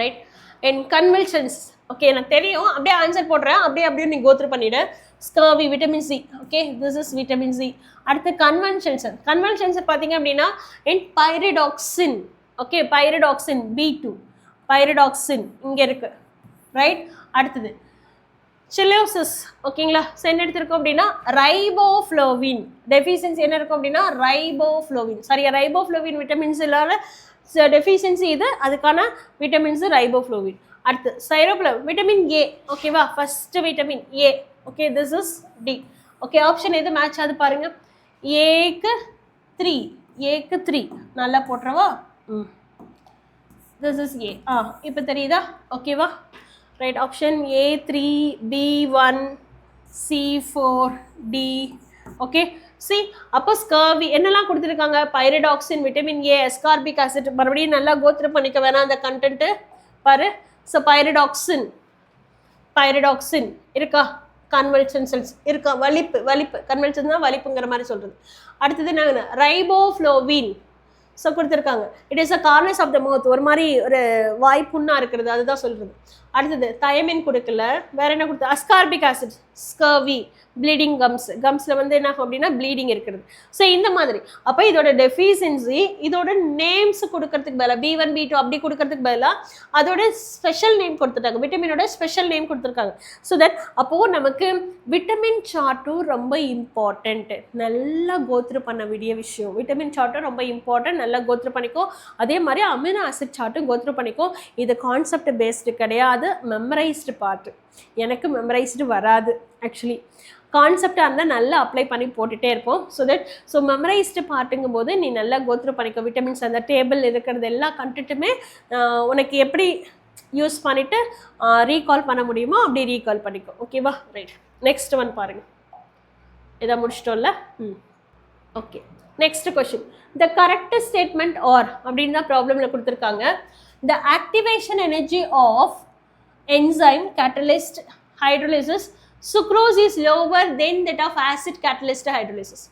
Right, and கன்வல்ஷன்ஸ். ஓகே, எனக்கு தெரியும். அப்படியே ஆன்சர் போடுறேன். அப்படியே நீ கோத்ரூ பண்ணிவிடு. Scurvy vitamin C. Okay, this is vitamin C. அடுத்து கன்வல்ஷன்ஸ் பார்த்தீங்க அப்படின்னா pyridoxine. Okay, pyridoxine B2 pyridoxine இங்கே இருக்குது. ரைட், அடுத்தது சிலோசிஸ். ஓகேங்களா, ஸோ என்ன எடுத்திருக்கோம் அப்படின்னா ரைபோஃப்ளோவின். டெஃபிஷியன்சி என்ன இருக்கும் அப்படின்னா ரைபோஃப்ளோவின். சரியா, ரைபோஃப்ளோவின் விட்டமின்ஸ் இல்லாத டெஃபிஷியன்சி இது, அதுக்கான விட்டமின்ஸ் ரைபோஃப்ளோவின். அடுத்து சைரோப்ளம் விட்டமின் A. ஓகேவா, first vitamin A. Okay, this is D. Okay, option எது மேட்ச் ஆகுது பாருங்க. ஏக்கு 3 நல்லா போட்டுறவா. This is A. இப்போ தெரியுதா? ஓகேவா, right. Option A3 B1 C4 D. Okay, C அப்போ ஸ்கர்வி என்னெல்லாம் கொடுத்துருக்காங்க, பைரிடாக்சின், விட்டமின் ஏ, எஸ்கார்பிக் ஆசிட். மறுபடியும் நல்லா கோத்ரூ பண்ணிக்க வேணாம் அந்த கண்டென்ட்டு பாரு. ஸோ பைரிடாக்சின் இருக்கா, கன்வல்சன் செல்ஸ் இருக்கா, வலிப்பு கன்வல்சன் தான் வலிப்புங்கிற மாதிரி சொல்கிறது. அடுத்தது என்ன, ரைபோஃப்ளோவின் ஸோ கொடுத்துருக்காங்க. It is a corners of the mouth, ஒரு மாதிரி ஒரு வாய்ப்புண்ணா இருக்கிறது, அதுதான் சொல்கிறது. அடுத்தது தயமின் கொடுக்கல, வேற என்ன கொடுத்து, அஸ்கார்பிக் ஆசிட், ஸ்கர்வி, ப்ளீடிங் கம்ஸில் வந்து என்ன ஆகும் அப்படின்னா ப்ளீடிங் இருக்கிறது. ஸோ இந்த மாதிரி. அப்போ இதோட டெஃபிஷியன்சி, இதோட நேம்ஸ் கொடுக்கறதுக்கு பதிலாக B1 B2 அப்படி கொடுக்கறதுக்கு பதிலாக அதோட ஸ்பெஷல் நேம் கொடுத்துட்டாங்க, விட்டமினோட ஸ்பெஷல் நேம் கொடுத்துருக்காங்க. ஸோ தட் அப்போது நமக்கு விட்டமின் சார்ட்டும் ரொம்ப இம்பார்ட்டண்ட்டு, நல்லா கோத்ரூ பண்ண வேண்டிய விஷயம். விட்டமின் சார்ட்டும் ரொம்ப இம்பார்ட்டன்ட், நல்லா கோத்ரூ பண்ணிக்கோ. அதே மாதிரி அமினோ ஆசிட் சார்ட்டும் கோத்ரூ பண்ணிக்கோ. இது கான்செப்ட் பேஸ்டு கிடையாது, மெமரைஸ்டு பார்ட்டு. எனக்கு மெமரைஸ்டு வராது ஆக்சுவலி, கான்செப்டாக இருந்தால் நல்லா அப்ளை பண்ணி போட்டுகிட்டே இருப்போம். ஸோ மெமரைஸ்டு பார்ட்டுங்கும் போது நீ நல்லா கோத்ரூ பண்ணிக்கோ. விட்டமின்ஸ் அந்த டேபிள் இருக்கிறது எல்லா கண்டென்ட்டுமே உனக்கு எப்படி யூஸ் பண்ணிவிட்டு ரீகால் பண்ண முடியுமோ அப்படி ரீகால் பண்ணிக்கோ. ஓகேவா, ரைட். நெக்ஸ்ட் ஒன் பாருங்கள், இதை முடிச்சிட்டோம்ல. Okay, next question. The correct statement are அப்படின்னு தான் ப்ராப்ளமில் கொடுத்துருக்காங்க. The activation energy of enzyme catalyst hydrolysis sucrose is lower than that of acid catalyst hydrolysis.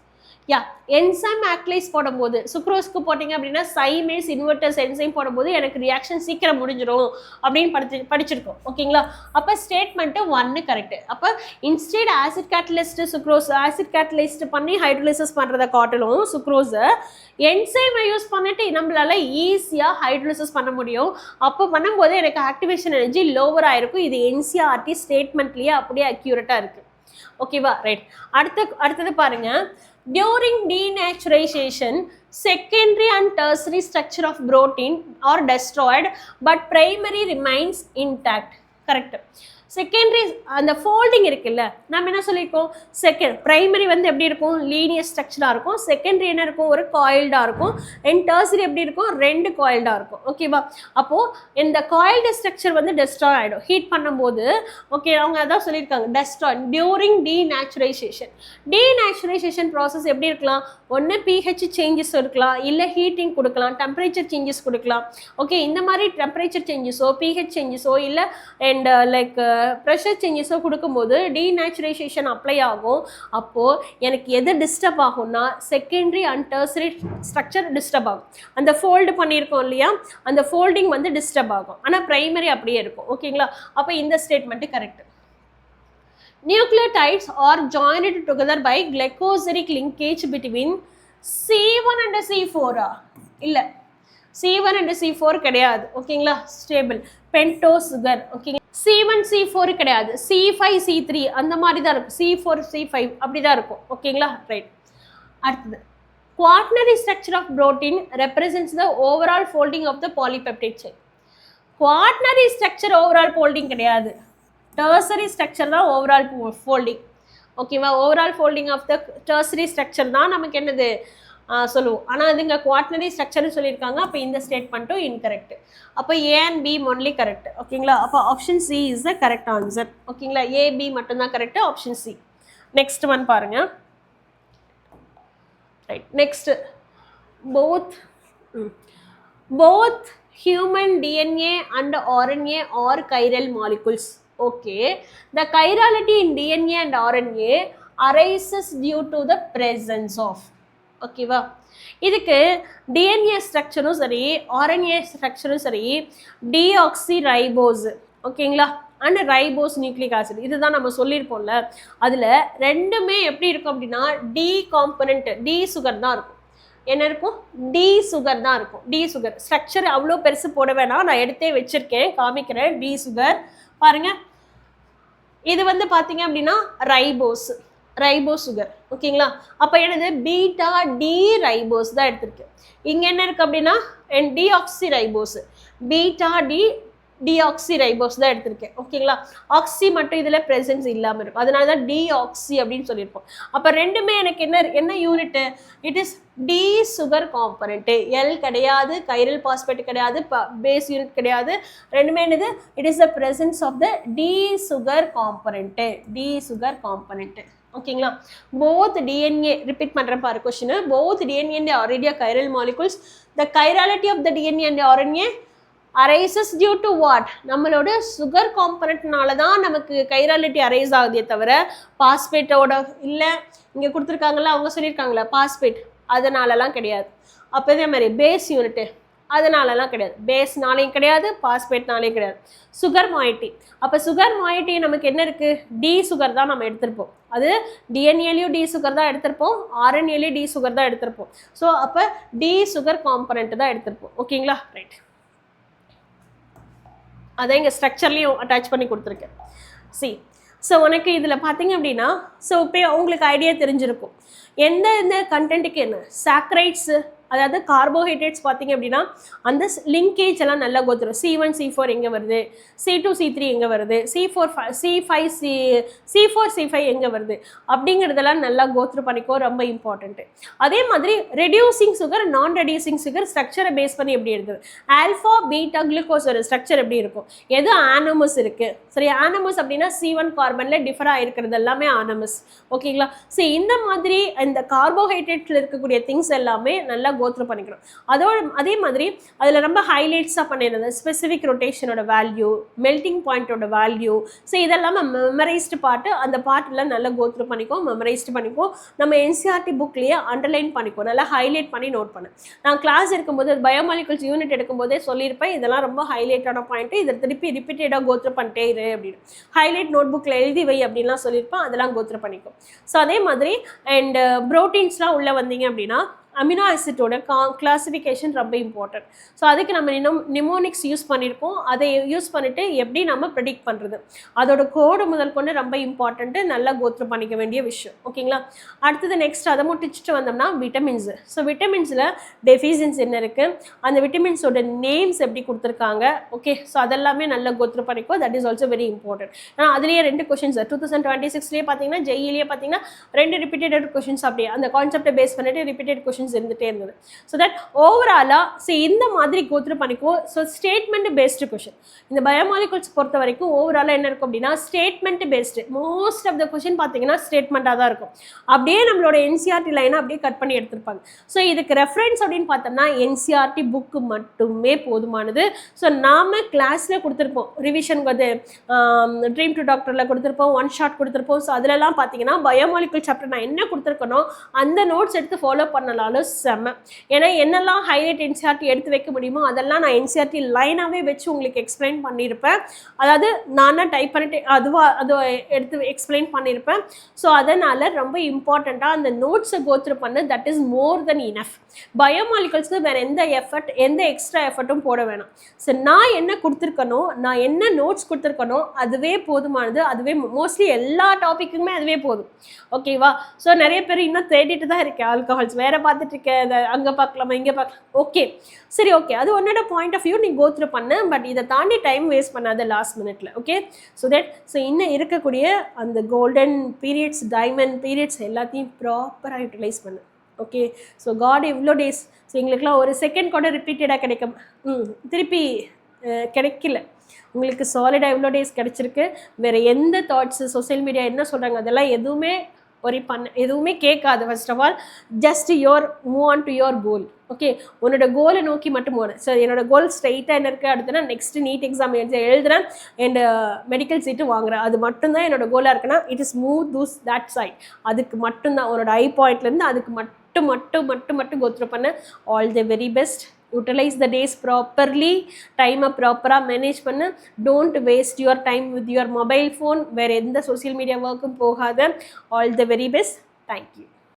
Enzyme activise போடும்போது சுக்ரோஸ்க்கு போட்டிங்க அப்படின்னா சைமேஸ் இன்வெர்டர்ஸ் என்சைம் போடும்போது எனக்கு ரியாக்ஷன் சீக்கிரம் முடிஞ்சிடும் அப்படின்னு படிச்சிருக்கோம். ஓகேங்களா, அப்போ ஸ்டேட்மெண்ட்டு 1 கரெக்டு. அப்போ instead acid catalyst sucrose, acid catalyst பண்ணி ஹைட்ரோலிசிஸ் பண்ணுறதை காட்டிலும் சுக்ரோஸை என்சைமை யூஸ் பண்ணிட்டு நம்மளால ஈஸியாக ஹைட்ரோலிசிஸ் பண்ண முடியும். அப்போ பண்ணும்போது எனக்கு ஆக்டிவேஷன் எனர்ஜி லோவர் ஆகிருக்கும். இது என்சிஆர்டி ஸ்டேட்மெண்ட்லேயே அப்படியே அக்யூரேட்டாக இருக்குது. ஓகேவா, ரைட். அடுத்தது பாருங்கள். During denaturation, secondary and tertiary structure of protein are destroyed, but primary remains intact. Correct. Secondary அந்த ஃபோல்டிங் இருக்குல்ல, நம்ம என்ன சொல்லியிருக்கோம், ப்ரைமரி வந்து எப்படி இருக்கும், லீனியர் ஸ்ட்ரக்சராக இருக்கும். செகண்டரி என்ன இருக்கும், ஒரு காயில்டாக இருக்கும். அண்ட் டர்சரி எப்படி இருக்கும், 2 காயில்டாக இருக்கும். ஓகேவா, அப்போது இந்த காயில்டு ஸ்ட்ரக்சர் வந்து டெஸ்ட்ராய் ஆகிடும் ஹீட் பண்ணும்போது. ஓகே, அவங்க அதான் சொல்லியிருக்காங்க, டெஸ்ட்ராய் டியூரிங் டீநேச்சுரைசேஷன் ப்ராசஸ் எப்படி இருக்கலாம், ஒன்று pH சேஞ்சஸ் இருக்கலாம், இல்லை ஹீட்டிங் கொடுக்கலாம், டெம்பரேச்சர் சேஞ்சஸ் கொடுக்கலாம். ஓகே, இந்த மாதிரி டெம்பரேச்சர் சேஞ்சஸோ pH சேஞ்சஸோ இல்லை அண்ட் லைக் ப்ரெஷர் சேஞ்சஸோ கொடுக்கும்போது டீநேச்சுரைசேஷன் அப்ளை ஆகும். அப்போது எனக்கு எது டிஸ்டர்ப் ஆகும்னா secondary and tertiary structure disturb ஆகும். அந்த ஃபோல்டு பண்ணியிருக்கோம் இல்லையா, அந்த ஃபோல்டிங் வந்து டிஸ்டர்ப் ஆகும். ஆனால் ப்ரைமரி அப்படியே இருக்கும். ஓகேங்களா, அப்போ இந்த statement correct. Nucleotides are joined together by glycosidic linkage between C1 and C4. இல்லை, C1 and C4 கிடையாது. ஓகேங்களா, ஸ்டேபிள் பென்டோஸ் சுகர். ஓகேங்களா, C1 C4 கிடையாது, C5 C3 அந்த மாதிரி தான் இருக்கும், C4 C5 அப்படி தான் இருக்கும். ஓகேங்களா, ரைட். அடுத்தது, quaternary structure of protein represents the overall folding of the polypeptide chain. quaternary structure overall folding கிடையாது, tertiary structure தான் overall folding. ஓகேவா, overall folding of the tertiary structure தான் நமக்கு என்னது சொல்லுவோம். ஆனால் அதுங்க குவாட்டனரி ஸ்ட்ரக்சர்னு சொல்லியிருக்காங்க. அப்போ இந்த ஸ்டேட்மெண்ட்டும் இன்கரெக்ட். அப்போ A and B only correct. ஓகேங்களா, அப்போ option C is the correct answer. ஓகேங்களா, A B மட்டும்தான் கரெக்ட், ஆப்ஷன் C. நெக்ஸ்ட் ஒன் பாருங்க. Right, next both human DNA and RNA are chiral molecules. Okay, the chirality in DNA and RNA arises due to the presence of. ஓகேவா, இதுக்கு DNA ஸ்ட்ரக்சரும் சரி RNA ஸ்ட்ரக்சரும் சரி deoxy ribose. ஓகேங்களா, and ribose nucleic acid இதுதான் நம்ம சொல்லியிருப்போம்ல. அதில் ரெண்டுமே எப்படி இருக்கும் அப்படின்னா டி காம்பனண்ட், டி சுகர் தான் இருக்கும். என்ன இருக்கும், டி சுகர் தான் இருக்கும். டி சுகர் ஸ்ட்ரக்சர் அவ்வளோ பெருசு போட வேணாம், நான் எடுத்தே வச்சுருக்கேன், காமிக்கிறேன். டி சுகர் பாருங்கள், இது வந்து பார்த்தீங்க அப்படின்னா ரைபோஸ் சுகர். ஓகேங்களா, அப்போ என்னது பீட்டா டி ரைபோஸ் தான் எடுத்திருக்கு. இங்கே என்ன இருக்குது அப்படின்னா deoxy ribose, beta deoxy ribose தான் எடுத்திருக்கேன். ஓகேங்களா, ஆக்சி மட்டும் இதில் ப்ரெசன்ஸ் இல்லாமல் இருக்கும், அதனால தான் டிஆக்சி அப்படின்னு சொல்லியிருப்போம். அப்போ ரெண்டுமே எனக்கு என்ன unit, it is D sugar component. L கிடையாது, கைரல் பாஸ்பேட் கிடையாது, பேஸ் யூனிட் கிடையாது, ரெண்டுமே என்னது, it is the presence of the D sugar component. ஓகேங்களா. போத் டிஎன்ஏ ரிப்பீட் பண்ணுறேன் பாரு question. Both DNA and RNA are chiral molecules. The chirality of the DNA and RNA arises due to what? நம்மளோட sugar காம்பனண்ட்னால தான் நமக்கு chirality arise ஆகுதே தவிர பாஸ்பேட்டோட இல்லை இங்கே கொடுத்துருக்காங்களா அவங்க சொல்லியிருக்காங்களா பாஸ்பேட் அதனாலலாம் கிடையாது. அப்போ இதே மாதிரி பேஸ் யூனிட்டு அதனாலலாம் கிடையாது, பேஸ்னாலையும் கிடையாது, பாஸ்பேட்னாலையும் கிடையாது. சுகர் மாயிட்டி, அப்போ சுகர் மாயிட்டி நமக்கு என்ன இருக்குது? டி சுகர் தான் நம்ம எடுத்திருப்போம். அது டிஎன்ஏலையும் டி சுகர் தான் எடுத்திருப்போம், ஆர்என்ஏலையும் டி சுகர் தான் எடுத்திருப்போம். ஸோ அப்போ டி சுகர் காம்பனண்ட் தான் எடுத்திருப்போம். ஓகேங்களா, ரைட். அதை இங்கே ஸ்ட்ரக்சர்லேயும் அட்டாச் பண்ணி கொடுத்துருக்கேன். சி ஸோ உனக்கு இதில் பார்த்தீங்க அப்படின்னா ஸோ இப்போ உங்களுக்கு ஐடியா தெரிஞ்சிருக்கும் எந்த எந்த கண்டென்ட்டுக்கு என்ன சாக்ரைட்ஸு, அதாவது கார்போஹைட்ரேட்ஸ் பார்த்தீங்க அப்படின்னா அந்த லிங்கேஜ் எல்லாம் நல்லா கோத்துரும். C1 C4 எங்கே வருது, C2 C3 எங்கே வருது, C4 C5 எங்கே வருது அப்படிங்கிறதெல்லாம் நல்லா கோத்ரூ பண்ணிக்கோ, ரொம்ப இம்பார்ட்டண்ட்டு. அதே மாதிரி reducing sugar non reducing sugar ஸ்ட்ரக்சரை பேஸ் பண்ணி எப்படி இருக்குது, ஆல்ஃபா பீட்டா குளுக்கோஸ் ஒரு ஸ்ட்ரக்சர் எப்படி இருக்கும், எது ஆனமஸ் இருக்குது. சரி, ஆனமஸ் அப்படின்னா C1 கார்பனில் டிஃபர் ஆகிருக்கிறது எல்லாமே ஆனமஸ். ஓகேங்களா. சரி, இந்த மாதிரி இந்த கார்போஹைட்ரேட்டில் இருக்கக்கூடிய திங்ஸ் எல்லாமே நல்லா கோத்ரூ பண்ணிக்கிறோம். அதே மாதிரி அதில் ரொம்ப ஹைலைட்ஸாக பண்ணிடுறது ஸ்பெசிஃபிக் ரொட்டேஷனோட வேல்யூ, மெல்டிங் பாயிண்டோட வேல்யூ. ஸோ இதெல்லாம் மெமரைஸ்டு பார்ட்டு, அந்த பார்ட்டில் நல்லா கோத்ரூ பண்ணிக்கோ, மெமரைஸ்டு பண்ணிக்கோ. நம்ம என்சிஆர்டி புக்லேயே அண்டர்லைன் பண்ணிக்கோ, நல்லா ஹைலைட் பண்ணி நோட் பண்ணு. நான் கிளாஸ் இருக்கும்போது பயோமாலிகுல்ஸ் யூனிட் எடுக்கும்போதே சொல்லியிருப்பேன், இதெல்லாம் ரொம்ப ஹைலைட்டான பாயிண்ட்டு, இதை திருப்பி ரிப்பீட்டடாக கோத்ரூ பண்ணிட்டே இரு அப்படின்னு. ஹைலைட் நோட் புக்கில் எழுதி வை அப்படின்லாம் சொல்லியிருப்பேன், அதெல்லாம் கோத்ரூ பண்ணிக்கோ. ஸோ அதே மாதிரி அண்ட் ப்ரோட்டீன்ஸ்லாம் உள்ளே வந்தீங்க அப்படின்னா அமினோ ஆசிட்டோட கிளாசிஃபிகேஷன் ரொம்ப இம்பார்ட்டன்ட். ஸோ அதுக்கு நம்ம நிமோனிக்ஸ் யூஸ் பண்ணியிருக்கோம். அதை யூஸ் பண்ணிவிட்டு எப்படி நம்ம ப்ரெடிக்ட் பண்ணுறது, அதோட கோடு முதல் கொண்டு ரொம்ப இம்பார்ட்டண்ட்டு, நல்லா கோத்ரூ பண்ணிக்க வேண்டிய விஷயம். ஓகேங்களா. அடுத்தது நெக்ஸ்ட் அதை முடிச்சுட்டு வந்தோம்னா விட்டமின்ஸு. ஸோ விட்டமின்ஸில் டெஃபிஷியன்சி என்ன இருக்குது, அந்த விட்டமின்ஸோட நேம்ஸ் எப்படி கொடுத்துருக்காங்க. ஓகே, ஸோ அதெல்லாமே நல்லா கோத்ரூ பண்ணிக்கோ, that is also very important. ஆனால் அதுலேயே 2 கொஷின்ஸ் 2026 பார்த்தீங்கன்னா ஜெயிலேயே பார்த்தீங்கன்னா 2 ரிப்பீட்டட் கொஷின்ஸ் அப்படியே அந்த கான்செப்டை பேஸ் பண்ணிட்டு ரிப்பீட்டட் கொஷின்ஸ் இருந்துட்டே இருந்தது. ஸோ தட் ஓவராலாக இந்த மாதிரி கோத்ரூ பண்ணிக்கோ. ஸோ ஸ்டேட்மெண்ட் பேஸ்டு கொஷின் இந்த பயோமாலிகுல்ஸ் பொறுத்த வரைக்கும் ஓவராலாக என்ன இருக்கும் அப்படின்னா statement based. Most of the question பார்த்தீங்கன்னா ஸ்டேட்மெண்ட்டாக தான் இருக்கும். அப்படியே நம்மளோட என்சிஆர்டி லைனை அப்படியே கட் பண்ணி எடுத்திருப்பாங்க. ஸோ இதுக்கு ரெஃபரன்ஸ் அப்படின்னு பார்த்தோம்னா என்சிஆர்டி புக்கு மட்டுமே போதுமானது. ஸோ நாம் கிளாஸில் கொடுத்துருப்போம், ரிவிஷனுக்கு வந்து ட்ரீம் டு டாக்டரில் கொடுத்துருப்போம், ஒன் ஷாட் கொடுத்துருப்போம். ஸோ அதிலலாம் பார்த்தீங்கன்னா பயோமாலிகுல் சாப்டர் நான் என்ன கொடுத்துருக்கனோ அந்த நோட்ஸ் எடுத்து ஃபாலோ பண்ணலாம் செம்ம. ஏன்னா என்னெல்லாம் ஹைலைட் என்சிஆர்டி எடுத்து வைக்க முடியுமோ அதெல்லாம் நான் என்சிஆர்டி லைனாகவே வச்சு உங்களுக்கு எக்ஸ்பிளைன் பண்ணியிருப்பேன். அதாவது நானாக டைப் பண்ணிட்டு அது எடுத்து எக்ஸ்பிளைன் பண்ணியிருப்பேன். ஸோ அதனால் ரொம்ப இம்பார்ட்டண்ட்டாக அந்த நோட்ஸை கோத்ரூ பண்ண that is more then enough. பயோமாலிகுல்ஸ்க்கு வேறு எந்த எக்ஸ்ட்ரா எஃபர்ட்டும் போட வேணாம். ஸோ நான் என்ன கொடுத்துருக்கனோ, நான் என்ன நோட்ஸ் கொடுத்துருக்கனோ அதுவே போதுமானது. அதுவே மோஸ்ட்லி எல்லா டாப்பிக்குமே அதுவே போதும். ஓகேவா. ஸோ நிறைய பேர் இன்னும் தேடிட்டு தான் இருக்கேன், ஆல்கஹால்ஸ் வேறு பார்த்துட்டு இருக்கேன், அங்கே பார்க்கலாமா இங்கே பார்க்கலாம். ஓகே, சரி, ஓகே, அது உன்னோட பாயிண்ட் ஆஃப் வியூ நீ கோத்ரூ பண்ண. பட் இதை தாண்டி டைம் வேஸ்ட் பண்ணாத லாஸ்ட் மினிட்ல. ஓகே, ஸோ இன்னும் இருக்கக்கூடிய அந்த கோல்டன் பீரியட்ஸ், டைமண்ட் பீரியட்ஸ் எல்லாத்தையும் ப்ராப்பராக யூட்டிலைஸ் பண்ணு. ஓகே, ஸோ காட் எவ்வளோ டேஸ். ஸோ எங்களுக்குலாம் ஒரு செகண்ட் கூட ரிப்பீட்டடாக கிடைக்கும், திருப்பி கிடைக்கல. உங்களுக்கு சாலிடாக எவ்வளோ டேஸ் கிடச்சிருக்கு. வேறு எந்த தாட்ஸு சோசியல் மீடியா என்ன சொல்கிறாங்க அதெல்லாம் எதுவுமே எதுவுமே கேட்காது. First of all just move on to your goal. Okay, உன்னோட கோலை நோக்கி மட்டும் போனேன். ஸோ என்னோட கோல் ஸ்ட்ரைட்டாக என்ன இருக்குது அடுத்தனா நெக்ஸ்ட் நீட் எக்ஸாம் எழுதுறேன் அண்ட் மெடிக்கல் சீட்டு வாங்குறேன். அது மட்டும்தான் என்னோட கோலாக இருக்குன்னா it is move those that side. அதுக்கு மட்டும்தான் உன்னோட ஐ பாயிண்ட்லேருந்து அதுக்கு மட்டும் கோத்ரூ பண்ண. All the very best. Utilize the days properly, time proper manage பண்ணு. Don't waste your time with your mobile phone. வேறு எந்த social media work போகாத. All the very best. Thank you.